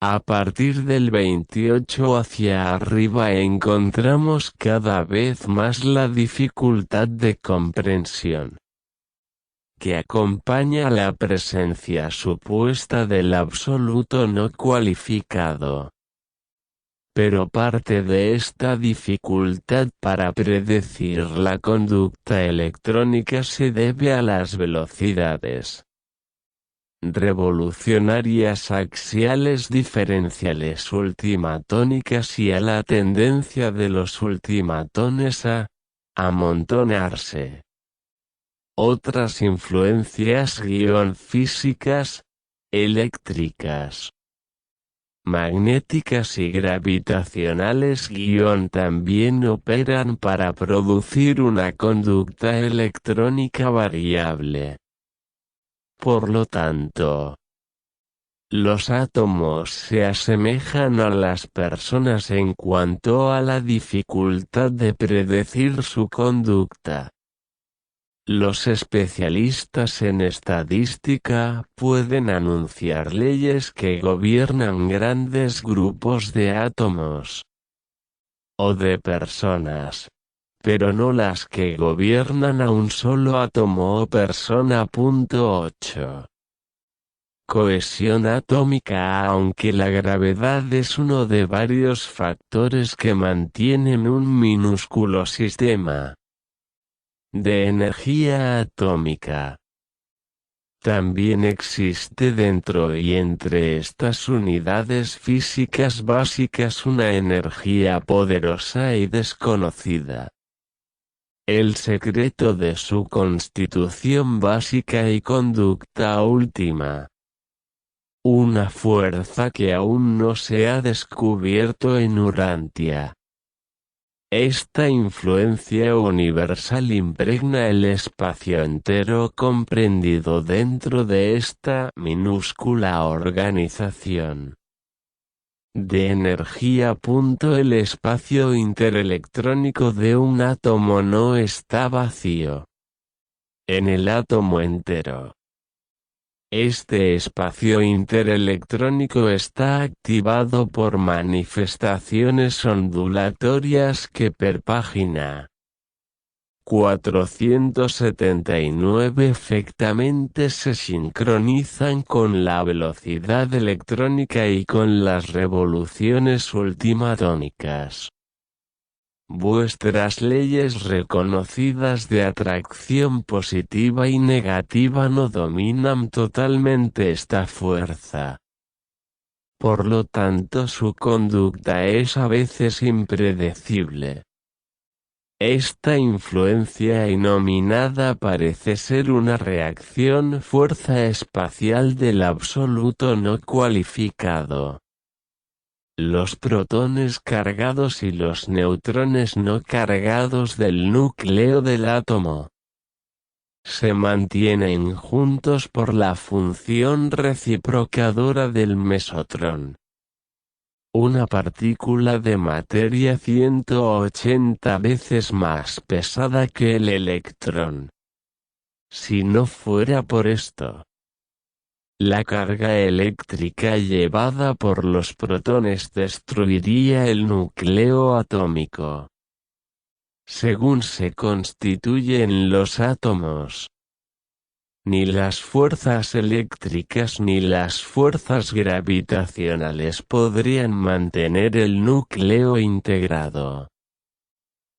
A partir del 28 hacia arriba encontramos cada vez más la dificultad de comprensión que acompaña la presencia supuesta del absoluto no cualificado. Pero parte de esta dificultad para predecir la conducta electrónica se debe a las velocidades revolucionarias axiales diferenciales ultimatónicas y a la tendencia de los ultimatones a amontonarse. Otras influencias físicas, eléctricas, magnéticas y gravitacionales también operan para producir una conducta electrónica variable. Por lo tanto, los átomos se asemejan a las personas en cuanto a la dificultad de predecir su conducta. Los especialistas en estadística pueden anunciar leyes que gobiernan grandes grupos de átomos o de personas, pero no las que gobiernan a un solo átomo o persona. 8. Cohesión atómica. Aunque la gravedad es uno de varios factores que mantienen un minúsculo sistema de energía atómica, también existe dentro y entre estas unidades físicas básicas una energía poderosa y desconocida. El secreto de su constitución básica y conducta última. Una fuerza que aún no se ha descubierto en Urantia. Esta influencia universal impregna el espacio entero comprendido dentro de esta minúscula organización de energía. El espacio interelectrónico de un átomo no está vacío. En el átomo entero, este espacio interelectrónico está activado por manifestaciones ondulatorias que per página 479 efectivamente se sincronizan con la velocidad electrónica y con las revoluciones ultimatónicas. Vuestras leyes reconocidas de atracción positiva y negativa no dominan totalmente esta fuerza. Por lo tanto, su conducta es a veces impredecible. Esta influencia inominada parece ser una reacción fuerza espacial del absoluto no cualificado. Los protones cargados y los neutrones no cargados del núcleo del átomo se mantienen juntos por la función reciprocadora del mesotrón. Una partícula de materia 180 veces más pesada que el electrón. Si no fuera por esto, la carga eléctrica llevada por los protones destruiría el núcleo atómico. Según se constituyen los átomos, ni las fuerzas eléctricas ni las fuerzas gravitacionales podrían mantener el núcleo integrado.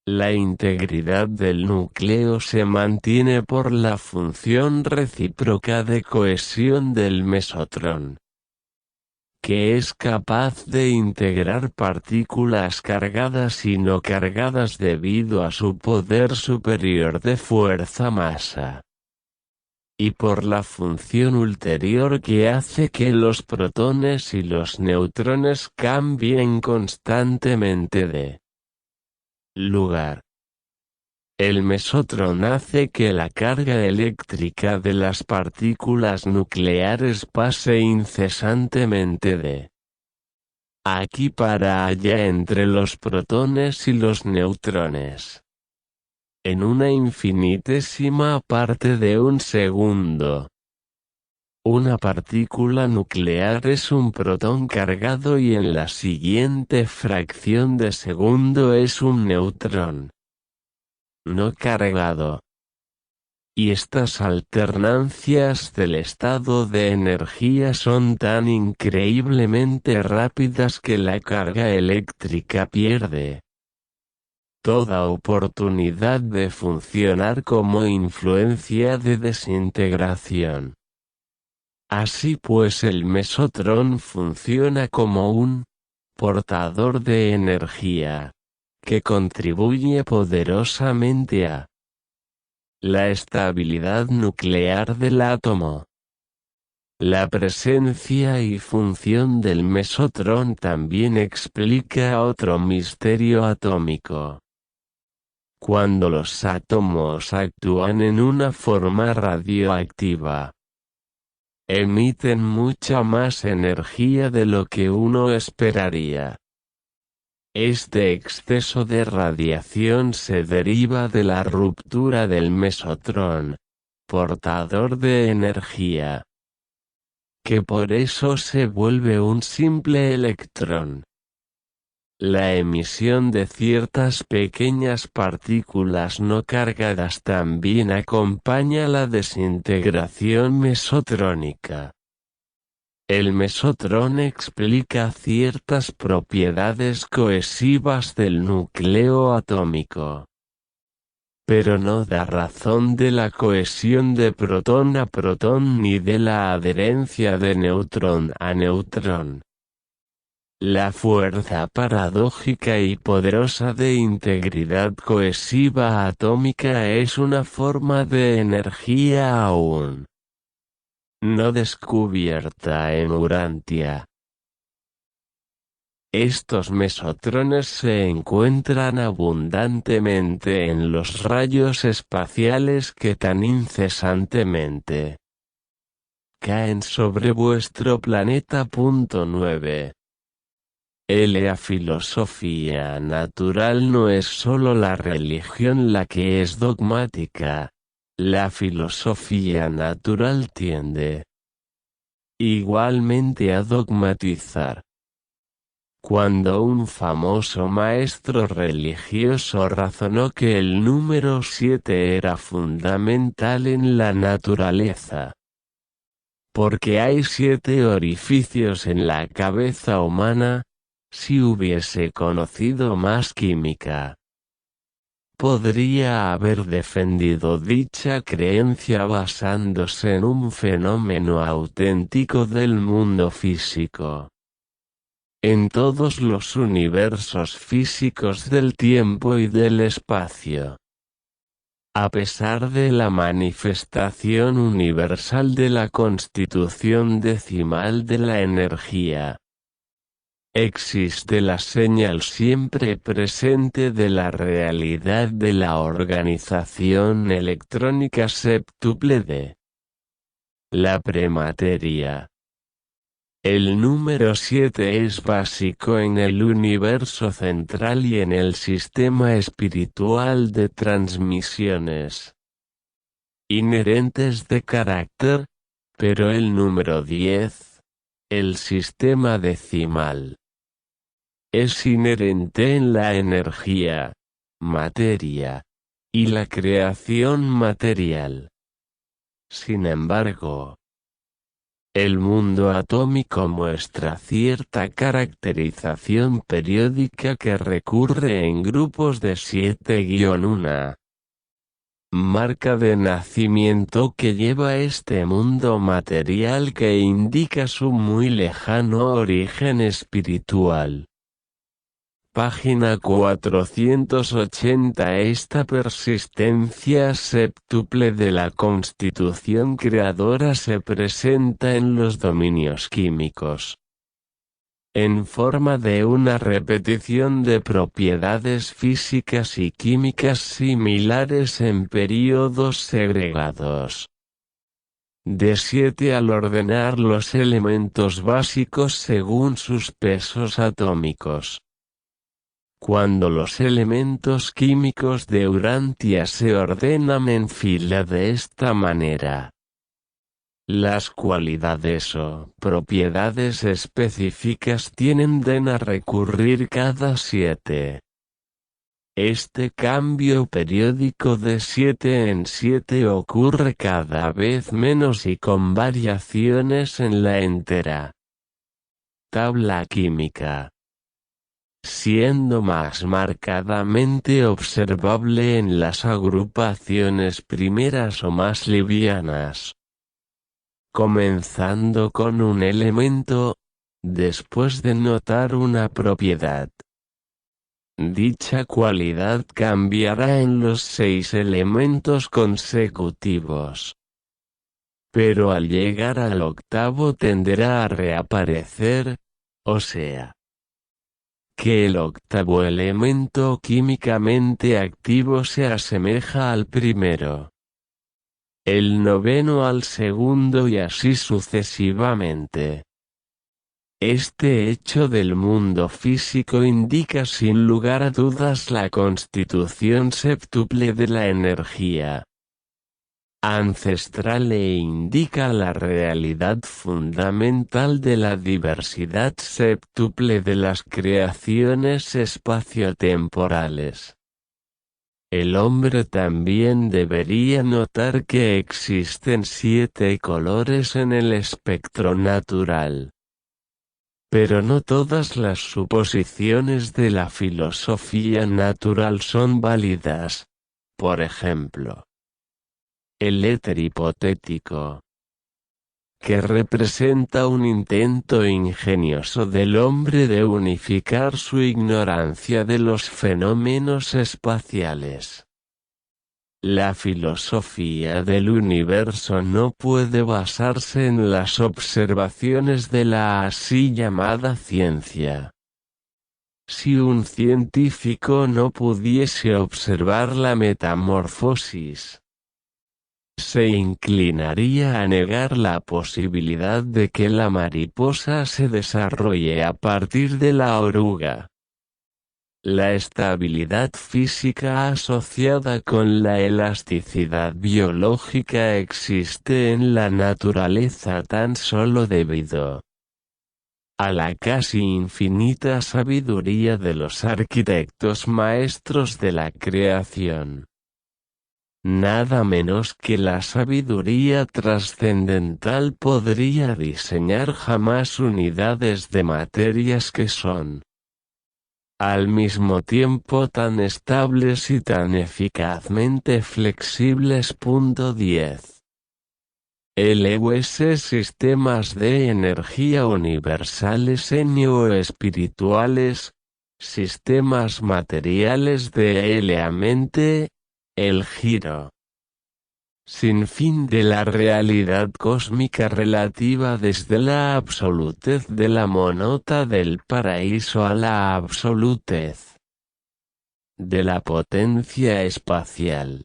La integridad del núcleo se mantiene por la función recíproca de cohesión del mesotrón, que es capaz de integrar partículas cargadas y no cargadas debido a su poder superior de fuerza-masa. Y por la función ulterior que hace que los protones y los neutrones cambien constantemente de lugar. El mesotrón hace que la carga eléctrica de las partículas nucleares pase incesantemente de aquí para allá entre los protones y los neutrones, en una infinitésima parte de un segundo. Una partícula nuclear es un protón cargado y en la siguiente fracción de segundo es un neutrón no cargado. Y estas alternancias del estado de energía son tan increíblemente rápidas que la carga eléctrica pierde toda oportunidad de funcionar como influencia de desintegración. Así pues, el mesotrón funciona como un portador de energía que contribuye poderosamente a la estabilidad nuclear del átomo. La presencia y función del mesotrón también explica otro misterio atómico. Cuando los átomos actúan en una forma radioactiva, emiten mucha más energía de lo que uno esperaría. Este exceso de radiación se deriva de la ruptura del mesotrón, portador de energía, que por eso se vuelve un simple electrón. La emisión de ciertas pequeñas partículas no cargadas también acompaña la desintegración mesotrónica. El mesotrón explica ciertas propiedades cohesivas del núcleo atómico, pero no da razón de la cohesión de protón a protón ni de la adherencia de neutrón a neutrón. La fuerza paradójica y poderosa de integridad cohesiva atómica es una forma de energía aún no descubierta en Urantia. Estos mesotrones se encuentran abundantemente en los rayos espaciales que tan incesantemente caen sobre vuestro planeta. 9. La filosofía natural no es sólo la religión la que es dogmática. La filosofía natural tiende igualmente a dogmatizar. Cuando un famoso maestro religioso razonó que el número 7 era fundamental en la naturaleza, porque hay 7 orificios en la cabeza humana, si hubiese conocido más química, podría haber defendido dicha creencia basándose en un fenómeno auténtico del mundo físico. En todos los universos físicos del tiempo y del espacio, a pesar de la manifestación universal de la constitución decimal de la energía, existe la señal siempre presente de la realidad de la organización electrónica séptuple de la premateria. El número 7 es básico en el universo central y en el sistema espiritual de transmisiones inherentes de carácter, pero el número 10, el sistema decimal, es inherente en la energía, materia, y la creación material. Sin embargo, el mundo atómico muestra cierta caracterización periódica que recurre en grupos de 7-1. Marca de nacimiento que lleva este mundo material que indica su muy lejano origen espiritual. Página 480. Esta persistencia séptuple de la constitución creadora se presenta en los dominios químicos en forma de una repetición de propiedades físicas y químicas similares en períodos segregados. De 7 al ordenar los elementos básicos según sus pesos atómicos. Cuando los elementos químicos de Urantia se ordenan en fila de esta manera, las cualidades o propiedades específicas tienden a recurrir cada 7. Este cambio periódico de 7 en 7 ocurre cada vez menos y con variaciones en la entera tabla química, siendo más marcadamente observable en las agrupaciones primeras o más livianas, comenzando con un elemento, después de notar una propiedad. Dicha cualidad cambiará en los 6 elementos consecutivos, pero al llegar al octavo tenderá a reaparecer, o sea, que el octavo elemento químicamente activo se asemeja al primero, el noveno al segundo y así sucesivamente. Este hecho del mundo físico indica sin lugar a dudas la constitución séptuple de la energía ancestral e indica la realidad fundamental de la diversidad séptuple de las creaciones espaciotemporales. El hombre también debería notar que existen 7 colores en el espectro natural. Pero no todas las suposiciones de la filosofía natural son válidas. Por ejemplo, el éter hipotético, que representa un intento ingenioso del hombre de unificar su ignorancia de los fenómenos espaciales. La filosofía del universo no puede basarse en las observaciones de la así llamada ciencia. Si un científico no pudiese observar la metamorfosis, se inclinaría a negar la posibilidad de que la mariposa se desarrolle a partir de la oruga. La estabilidad física asociada con la elasticidad biológica existe en la naturaleza tan solo debido a la casi infinita sabiduría de los arquitectos maestros de la creación. Nada menos que la sabiduría trascendental podría diseñar jamás unidades de materias que son al mismo tiempo tan estables y tan eficazmente flexibles. 10. LUS sistemas de energía universales o espirituales, sistemas materiales de la mente, el giro sin fin de la realidad cósmica relativa desde la absolutez de la monota del paraíso a la absolutez de la potencia espacial.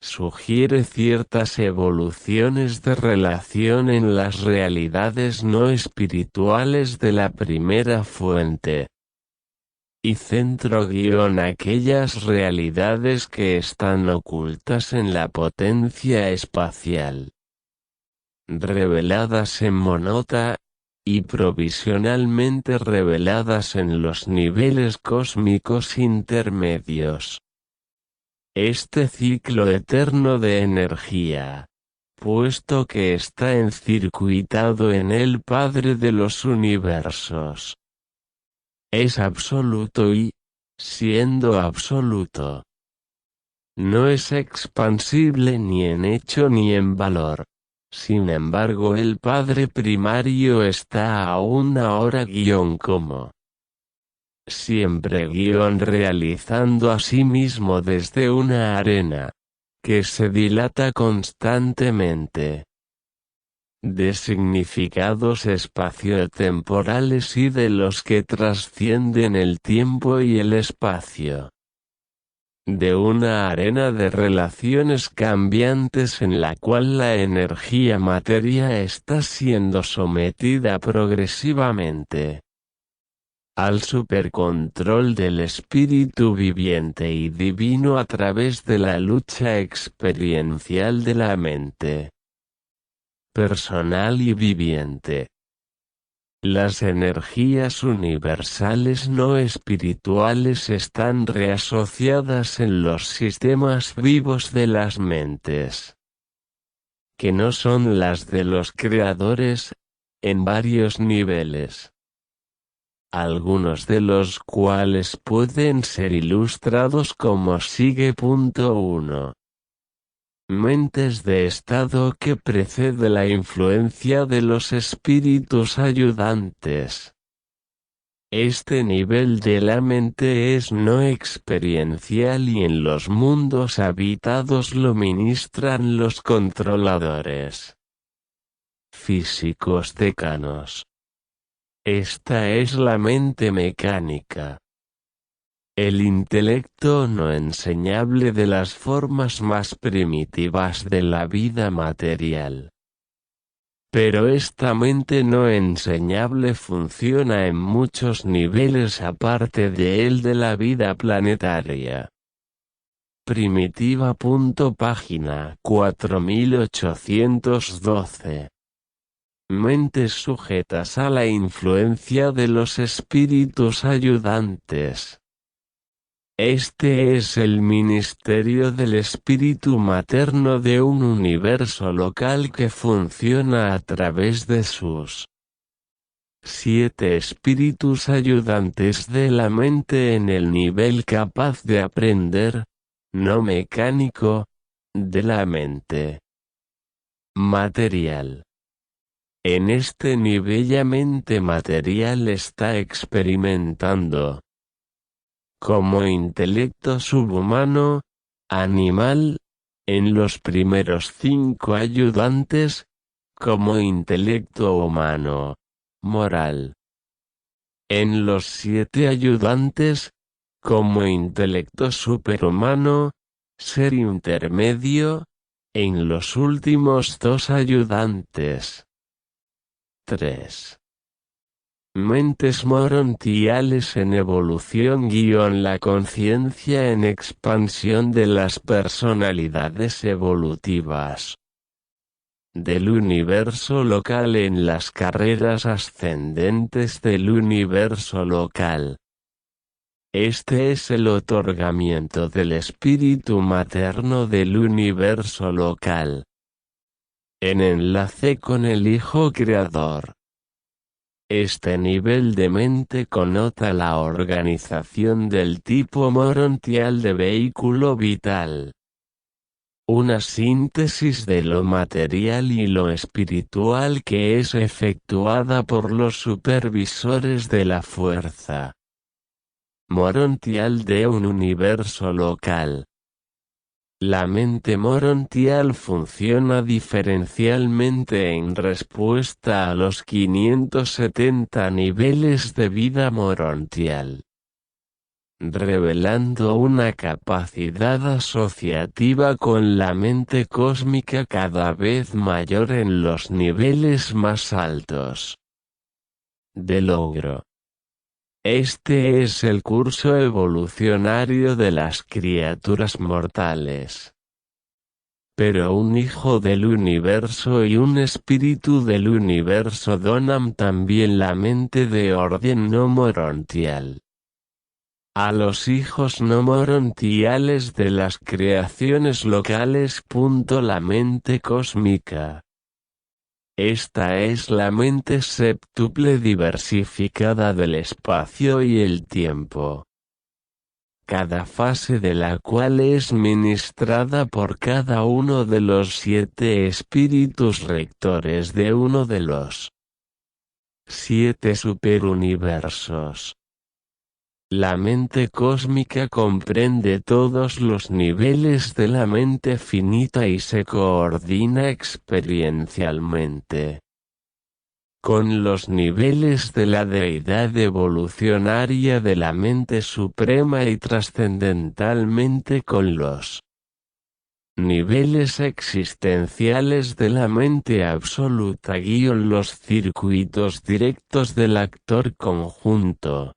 Sugiere ciertas evoluciones de relación en las realidades no espirituales de la primera fuente y centro-aquellas realidades que están ocultas en la potencia espacial, reveladas en monota, y provisionalmente reveladas en los niveles cósmicos intermedios. Este ciclo eterno de energía, puesto que está encircuitado en el Padre de los universos, es absoluto y, siendo absoluto, no es expansible ni en hecho ni en valor. Sin embargo, el Padre primario está aún ahora como siempre realizando a sí mismo desde una arena que se dilata constantemente, de significados espaciotemporales y de los que trascienden el tiempo y el espacio. De una arena de relaciones cambiantes en la cual la energía materia está siendo sometida progresivamente al supercontrol del espíritu viviente y divino a través de la lucha experiencial de la mente personal y viviente. Las energías universales no espirituales están reasociadas en los sistemas vivos de las mentes, que no son las de los creadores, en varios niveles, algunos de los cuales pueden ser ilustrados como sigue. 1. Mentes de estado que precede la influencia de los espíritus ayudantes. Este nivel de la mente es no experiencial y en los mundos habitados lo ministran los controladores físicos decanos. Esta es la mente mecánica, el intelecto no enseñable de las formas más primitivas de la vida material. Pero esta mente no enseñable funciona en muchos niveles aparte de el de la vida planetaria. Primitiva. Página 4812. Mentes sujetas a la influencia de los espíritus ayudantes. Este es el ministerio del espíritu materno de un universo local que funciona a través de sus 7 espíritus ayudantes de la mente en el nivel capaz de aprender, no mecánico, de la mente material. En este nivel la mente material está experimentando como intelecto subhumano, animal, en los primeros 5 ayudantes, como intelecto humano, moral. En los 7 ayudantes, como intelecto superhumano, ser intermedio, en los últimos 2 ayudantes. 3. Mentes morontiales en evolución _ la conciencia en expansión de las personalidades evolutivas del universo local en las carreras ascendentes del universo local. Este es el otorgamiento del espíritu materno del universo local, en enlace con el Hijo Creador. Este nivel de mente connota la organización del tipo morontial de vehículo vital. Una síntesis de lo material y lo espiritual que es efectuada por los supervisores de la fuerza morontial de un universo local. La mente morontial funciona diferencialmente en respuesta a los 570 niveles de vida morontial, revelando una capacidad asociativa con la mente cósmica cada vez mayor en los niveles más altos de logro. Este es el curso evolucionario de las criaturas mortales. Pero un hijo del universo y un espíritu del universo donan también la mente de orden no morontial a los hijos no morontiales de las creaciones locales. La mente cósmica. Esta es la mente séptuple diversificada del espacio y el tiempo, cada fase de la cual es ministrada por cada uno de los 7 espíritus rectores de uno de los 7 superuniversos. La mente cósmica comprende todos los niveles de la mente finita y se coordina experiencialmente con los niveles de la deidad evolucionaria de la mente suprema y trascendentalmente con los niveles existenciales de la mente absoluta _ los circuitos directos del actor conjunto.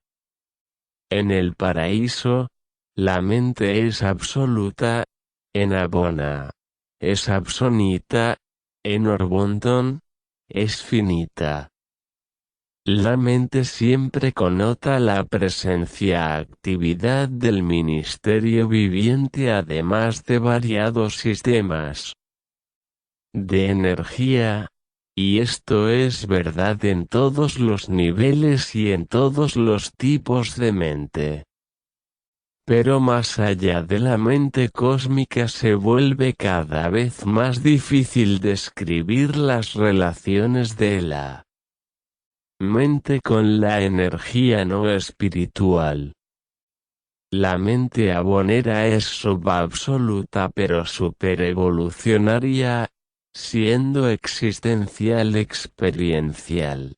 En el paraíso, la mente es absoluta, en Abona es absonita, en Orbonton es finita. La mente siempre connota la presencia-actividad del ministerio viviente además de variados sistemas de energía, y esto es verdad en todos los niveles y en todos los tipos de mente. Pero más allá de la mente cósmica se vuelve cada vez más difícil describir las relaciones de la mente con la energía no espiritual. La mente abonera es subabsoluta pero superevolucionaria, siendo existencial experiencial.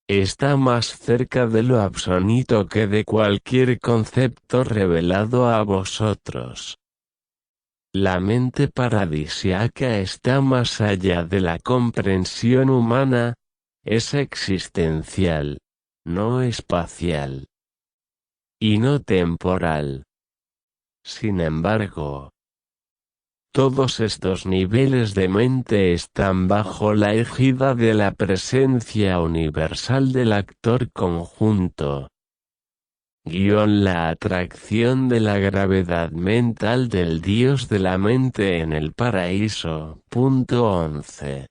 Está más cerca de lo absonito que de cualquier concepto revelado a vosotros. La mente paradisiaca está más allá de la comprensión humana, es existencial, no espacial y no temporal. Sin embargo, todos estos niveles de mente están bajo la égida de la presencia universal del actor conjunto. La atracción de la gravedad mental del Dios de la mente en el paraíso. Punto 11.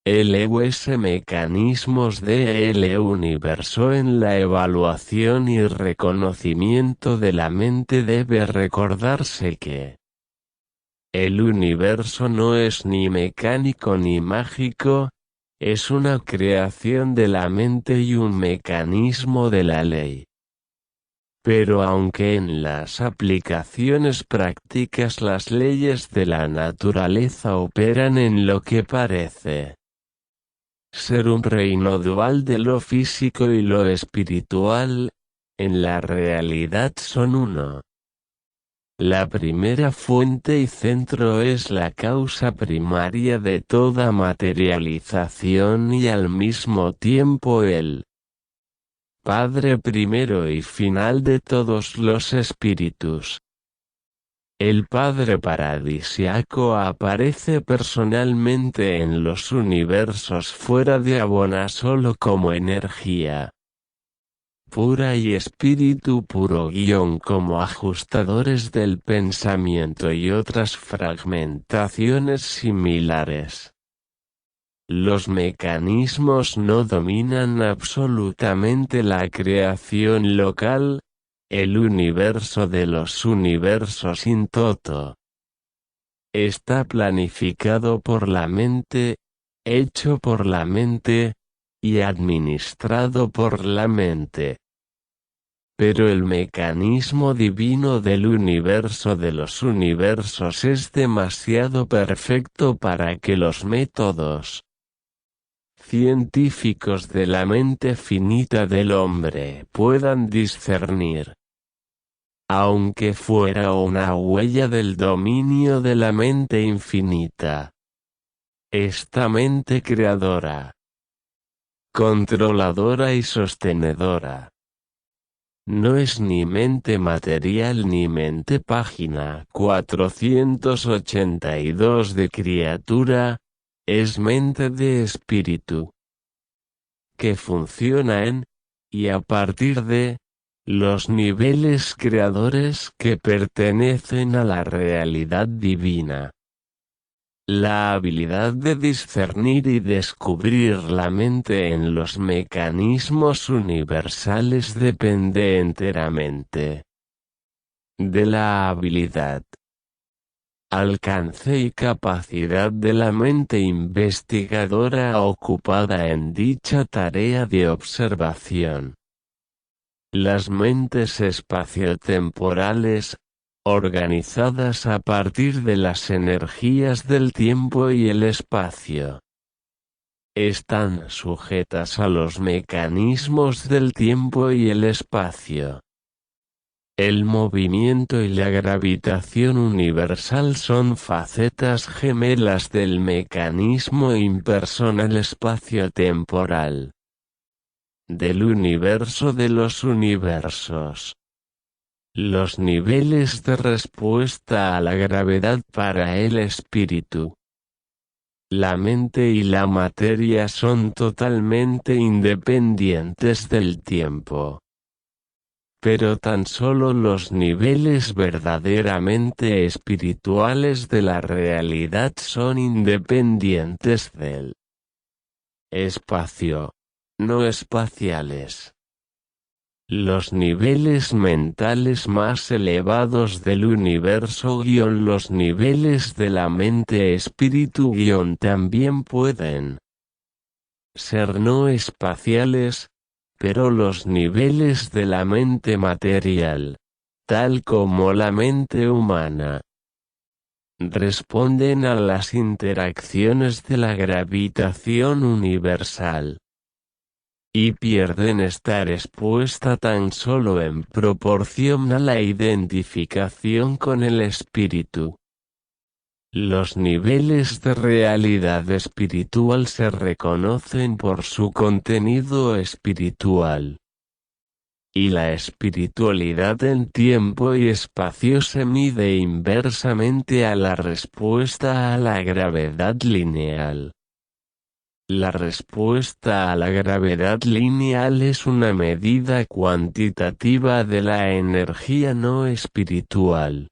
LUS mecanismos del universo en la evaluación y reconocimiento de la mente. Debe recordarse que el universo no es ni mecánico ni mágico, es una creación de la mente y un mecanismo de la ley. Pero aunque en las aplicaciones prácticas las leyes de la naturaleza operan en lo que parece ser un reino dual de lo físico y lo espiritual, en la realidad son uno. La primera fuente y centro es la causa primaria de toda materialización y al mismo tiempo el Padre primero y final de todos los espíritus. El Padre paradisiaco aparece personalmente en los universos fuera de Abona solo como energía pura y espíritu puro como ajustadores del pensamiento y otras fragmentaciones similares. Los mecanismos no dominan absolutamente la creación local, el universo de los universos in toto. Está planificado por la mente, hecho por la mente, y administrado por la mente. Pero el mecanismo divino del universo de los universos es demasiado perfecto para que los métodos científicos de la mente finita del hombre puedan discernir. Aunque fuera una huella del dominio de la mente infinita. Esta mente creadora, controladora y sostenedora. No es ni mente material ni mente. Página 482 de criatura, es mente de espíritu. Que funciona en, y a partir de, los niveles creadores que pertenecen a la realidad divina. La habilidad de discernir y descubrir la mente en los mecanismos universales depende enteramente de la habilidad, alcance y capacidad de la mente investigadora ocupada en dicha tarea de observación. Las mentes espaciotemporales, organizadas a partir de las energías del tiempo y el espacio, están sujetas a los mecanismos del tiempo y el espacio. El movimiento y la gravitación universal son facetas gemelas del mecanismo impersonal espacio-temporal del universo de los universos. Los niveles de respuesta a la gravedad para el espíritu. La mente y la materia son totalmente independientes del tiempo. Pero tan solo los niveles verdaderamente espirituales de la realidad son independientes del espacio, no espaciales. Los niveles mentales más elevados del universo los niveles de la mente espíritu también pueden ser no espaciales, pero los niveles de la mente material, tal como la mente humana, responden a las interacciones de la gravitación universal. Y pierden esta respuesta tan solo en proporción a la identificación con el espíritu. Los niveles de realidad espiritual se reconocen por su contenido espiritual. Y la espiritualidad en tiempo y espacio se mide inversamente a la respuesta a la gravedad lineal. La respuesta a la gravedad lineal es una medida cuantitativa de la energía no espiritual.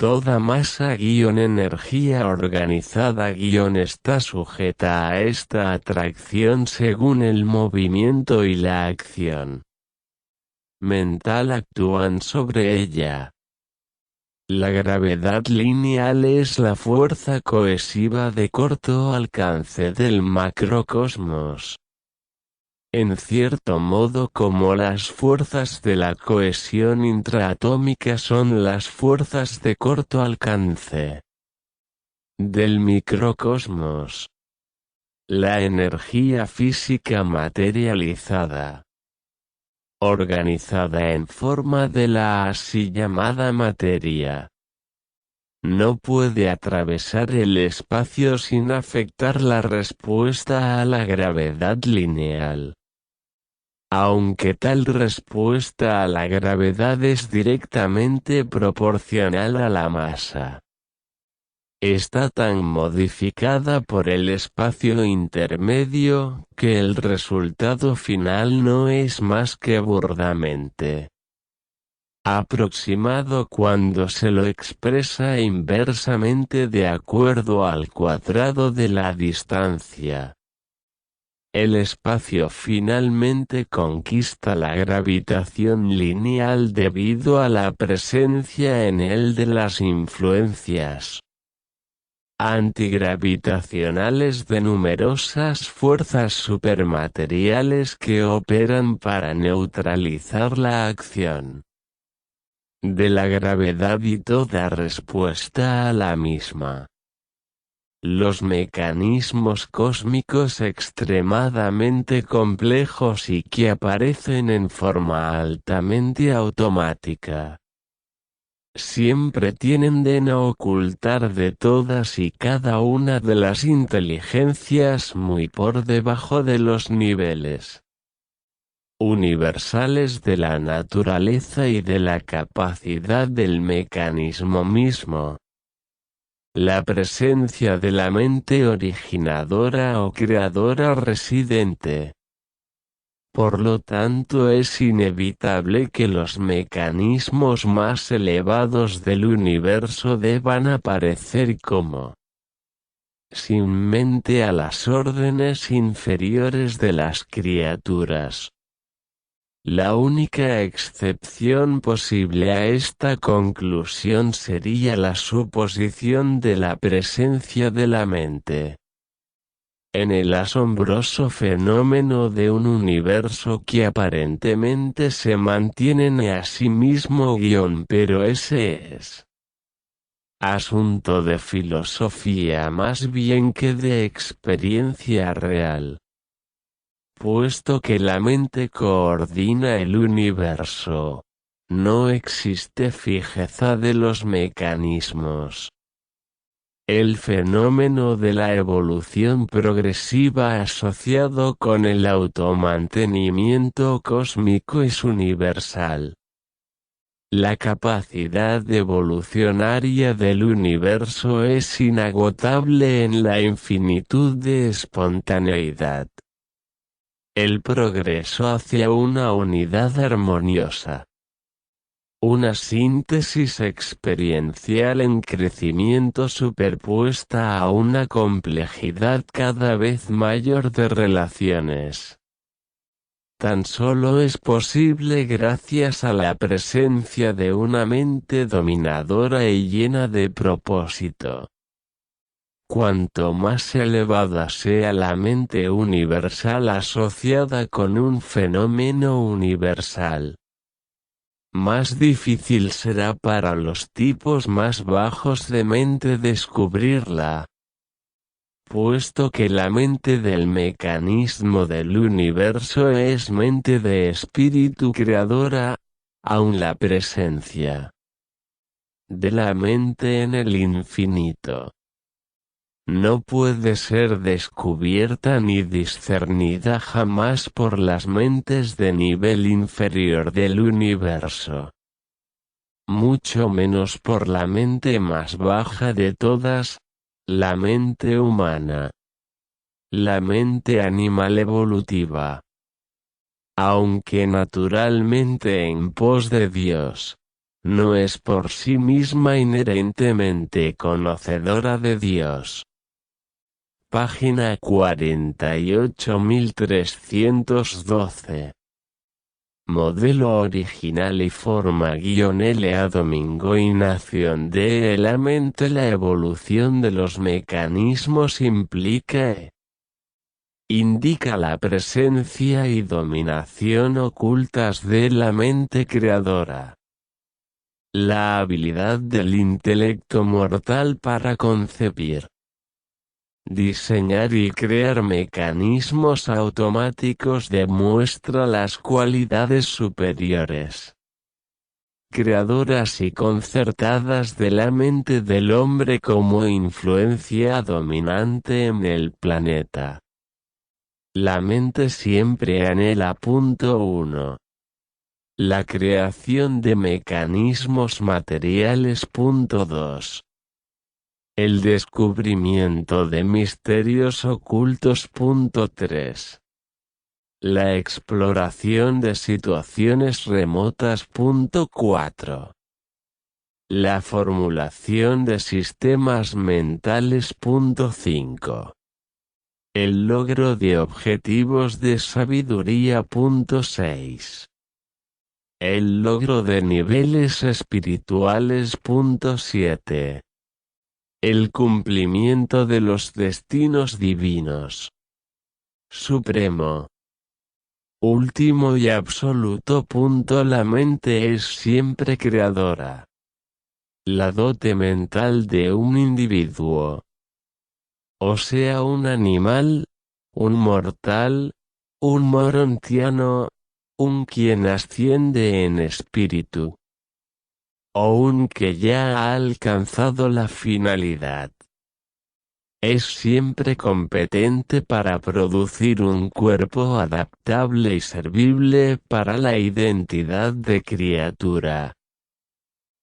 Toda masa-energía organizada- está sujeta a esta atracción según el movimiento y la acción mental actúan sobre ella. La gravedad lineal es la fuerza cohesiva de corto alcance del macrocosmos. En cierto modo, como las fuerzas de la cohesión intraatómica son las fuerzas de corto alcance del microcosmos. La energía física materializada, organizada en forma de la así llamada materia, no puede atravesar el espacio sin afectar la respuesta a la gravedad lineal. Aunque tal respuesta a la gravedad es directamente proporcional a la masa, está tan modificada por el espacio intermedio, que el resultado final no es más que burdamente aproximado cuando se lo expresa inversamente de acuerdo al cuadrado de la distancia. El espacio finalmente conquista la gravitación lineal debido a la presencia en él de las influencias antigravitacionales de numerosas fuerzas supermateriales que operan para neutralizar la acción de la gravedad y toda respuesta a la misma. Los mecanismos cósmicos extremadamente complejos y que aparecen en forma altamente automática siempre tienden a ocultar de todas y cada una de las inteligencias muy por debajo de los niveles universales de la naturaleza y de la capacidad del mecanismo mismo. La presencia de la mente originadora o creadora residente. Por lo tanto, es inevitable que los mecanismos más elevados del universo deban aparecer como sin mente a las órdenes inferiores de las criaturas. La única excepción posible a esta conclusión sería la suposición de la presencia de la mente en el asombroso fenómeno de un universo que aparentemente se mantiene a sí mismo, pero ese es asunto de filosofía más bien que de experiencia real. Puesto que la mente coordina el universo, no existe fijeza de los mecanismos. El fenómeno de la evolución progresiva asociado con el automantenimiento cósmico es universal. La capacidad evolucionaria del universo es inagotable en la infinitud de espontaneidad. El progreso hacia una unidad armoniosa. Una síntesis experiencial en crecimiento superpuesta a una complejidad cada vez mayor de relaciones. Tan solo es posible gracias a la presencia de una mente dominadora y llena de propósito. Cuanto más elevada sea la mente universal asociada con un fenómeno universal, más difícil será para los tipos más bajos de mente descubrirla, puesto que la mente del mecanismo del universo es mente de espíritu creadora, aun la presencia de la mente en el infinito. No puede ser descubierta ni discernida jamás por las mentes de nivel inferior del universo. Mucho menos por la mente más baja de todas, la mente humana. La mente animal evolutiva. Aunque naturalmente en pos de Dios, no es por sí misma inherentemente conocedora de Dios. Página 48312. Modelo original y forma L.A. Domingo y nación de la mente. La evolución de los mecanismos implica indica la presencia y dominación ocultas de la mente creadora. La habilidad del intelecto mortal para concebir, diseñar y crear mecanismos automáticos demuestra las cualidades superiores, creadoras y concertadas de la mente del hombre como influencia dominante en el planeta. La mente siempre anhela. 1. La creación de mecanismos materiales. 2. El descubrimiento de misterios ocultos. 3. La exploración de situaciones remotas. 4. La formulación de sistemas mentales. 5. El logro de objetivos de sabiduría. 6. El logro de niveles espirituales. 7. El cumplimiento de los destinos divinos. Supremo. Último y absoluto. La mente es siempre creadora. La dote mental de un individuo, o sea un animal, un mortal, un morontiano, un quien asciende en espíritu, o un que ya ha alcanzado la finalidad, es siempre competente para producir un cuerpo adaptable y servible para la identidad de criatura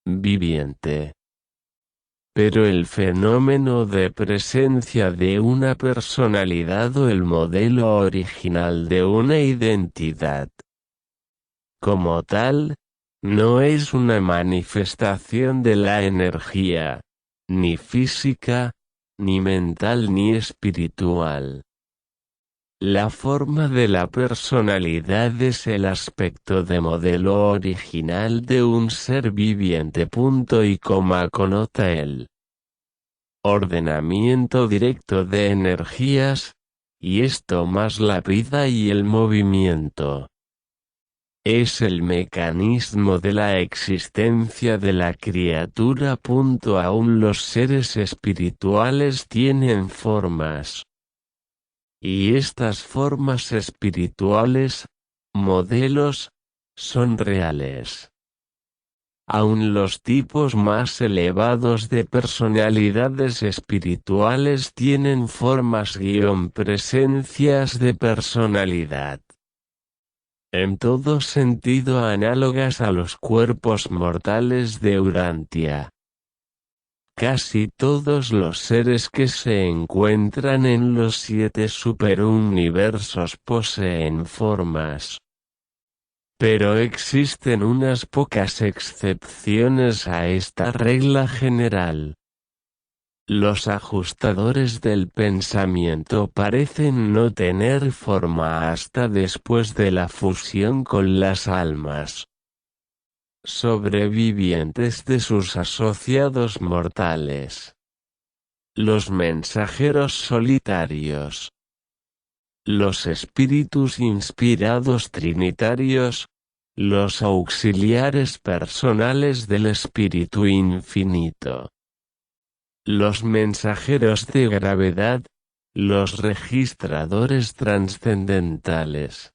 viviente. Pero el fenómeno de presencia de una personalidad o el modelo original de una identidad, como tal, no es una manifestación de la energía, ni física, ni mental ni espiritual. La forma de la personalidad es el aspecto de modelo original de un ser viviente. Conota el ordenamiento directo de energías, y esto más la vida y el movimiento. Es el mecanismo de la existencia de la criatura. Aún los seres espirituales tienen formas. Y estas formas espirituales, modelos, son reales. Aun los tipos más elevados de personalidades espirituales tienen formas-presencias de personalidad, en todo sentido análogas a los cuerpos mortales de Urantia. Casi todos los seres que se encuentran en los 7 superuniversos poseen formas. Pero existen unas pocas excepciones a esta regla general. Los ajustadores del pensamiento parecen no tener forma hasta después de la fusión con las almas sobrevivientes de sus asociados mortales. Los mensajeros solitarios. Los espíritus inspirados trinitarios. Los auxiliares personales del Espíritu Infinito. Los mensajeros de gravedad. Los registradores trascendentales.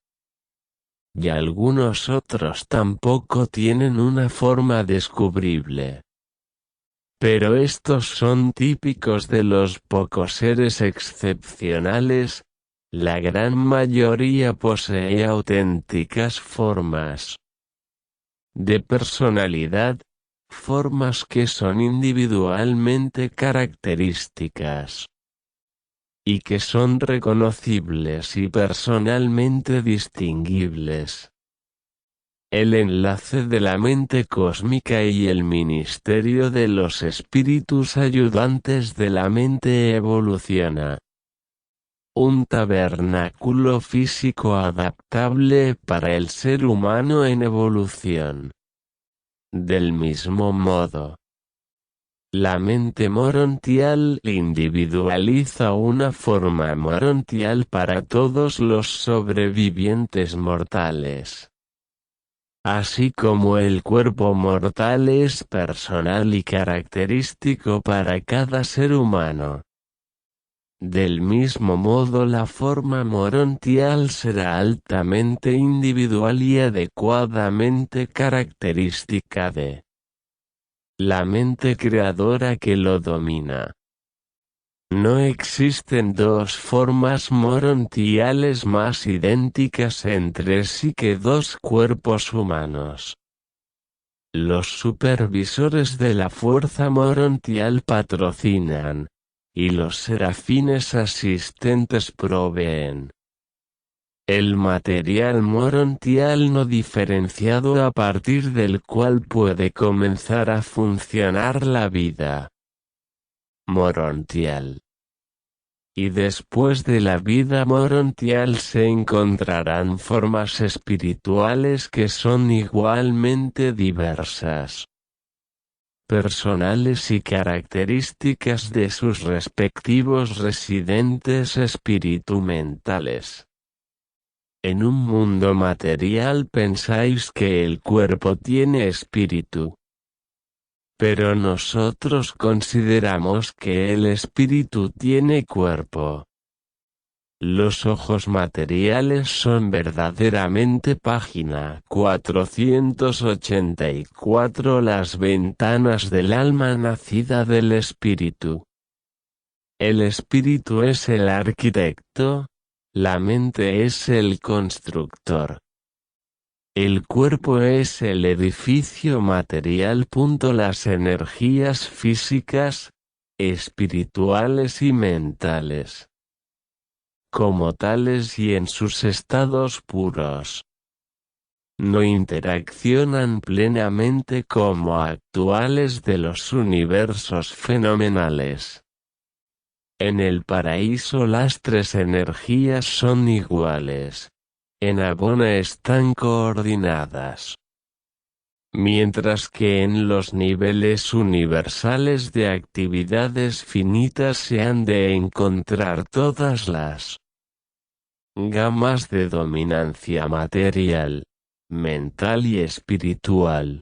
Y algunos otros tampoco tienen una forma descubrible. Pero estos son típicos de los pocos seres excepcionales. La gran mayoría posee auténticas formas de personalidad, formas que son individualmente características y que son reconocibles y personalmente distinguibles. El enlace de la mente cósmica y el ministerio de los espíritus ayudantes de la mente evoluciona. Un tabernáculo físico adaptable para el ser humano en evolución. Del mismo modo, la mente morontial individualiza una forma morontial para todos los sobrevivientes mortales. Así como el cuerpo mortal es personal y característico para cada ser humano. Del mismo modo la forma morontial será altamente individual y adecuadamente característica de la mente creadora que lo domina. No existen dos formas morontiales más idénticas entre sí que dos cuerpos humanos. Los supervisores de la fuerza morontial patrocinan, y los serafines asistentes proveen el material morontial no diferenciado a partir del cual puede comenzar a funcionar la vida morontial. Y después de la vida morontial se encontrarán formas espirituales que son igualmente diversas, personales y características de sus respectivos residentes espiritumentales. En un mundo material pensáis que el cuerpo tiene espíritu. Pero nosotros consideramos que el espíritu tiene cuerpo. Los ojos materiales son verdaderamente página 484 las ventanas del alma nacida del espíritu. El espíritu es el arquitecto, la mente es el constructor. El cuerpo es el edificio material. Las energías físicas, espirituales y mentales, como tales y en sus estados puros, no interaccionan plenamente como actuales de los universos fenomenales. En el paraíso las tres energías son iguales. En Abona están coordinadas. Mientras que en los niveles universales de actividades finitas se han de encontrar todas las gamas de dominancia material, mental y espiritual.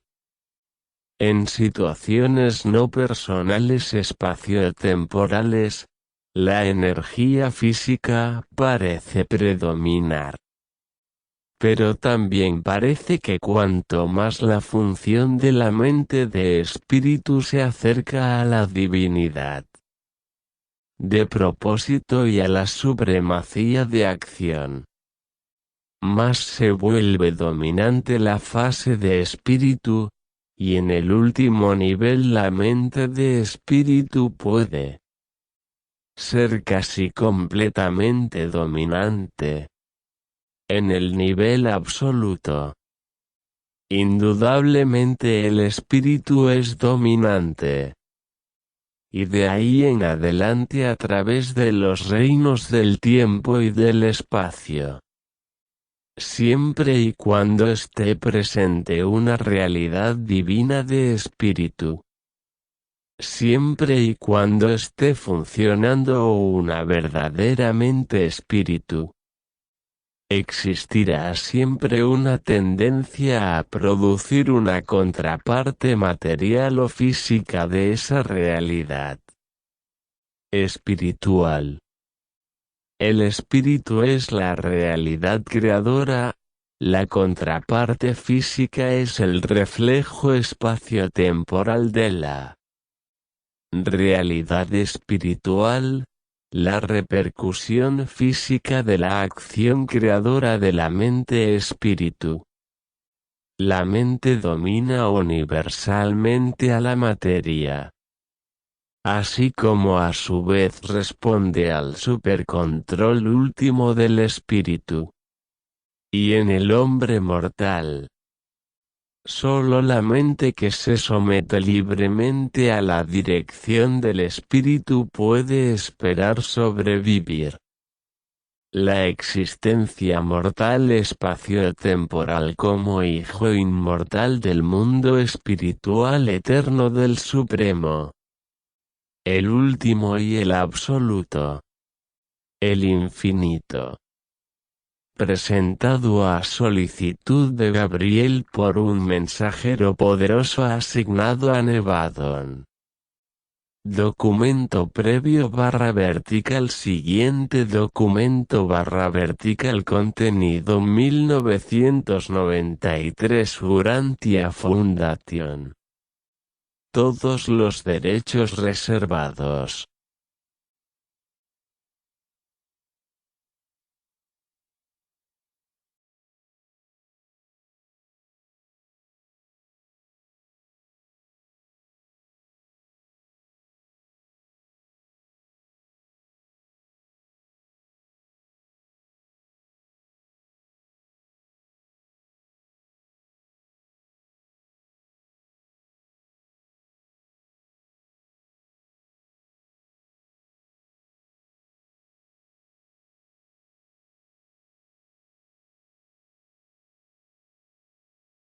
En situaciones no personales espaciotemporales, la energía física parece predominar. Pero también parece que cuanto más la función de la mente de espíritu se acerca a la divinidad de propósito y a la supremacía de acción, más se vuelve dominante la fase de espíritu, y en el último nivel la mente de espíritu puede ser casi completamente dominante. En el nivel absoluto, indudablemente el espíritu es dominante. Y de ahí en adelante a través de los reinos del tiempo y del espacio. Siempre y cuando esté presente una realidad divina de espíritu. Siempre y cuando esté funcionando una verdaderamente espíritu. Existirá siempre una tendencia a producir una contraparte material o física de esa realidad espiritual. El espíritu es la realidad creadora, la contraparte física es el reflejo espaciotemporal de la realidad espiritual, la repercusión física de la acción creadora de la mente-espíritu. La mente domina universalmente a la materia, así como a su vez responde al supercontrol último del espíritu. Y en el hombre mortal, solo la mente que se somete libremente a la dirección del espíritu puede esperar sobrevivir. La existencia mortal espaciotemporal como hijo inmortal del mundo espiritual eterno del Supremo, el último y el absoluto, el infinito. Presentado a solicitud de Gabriel por un mensajero poderoso asignado a Nevadon. Documento previo /vertical. Siguiente documento /vertical. Contenido 1993 Urantia Foundation. Todos los derechos reservados.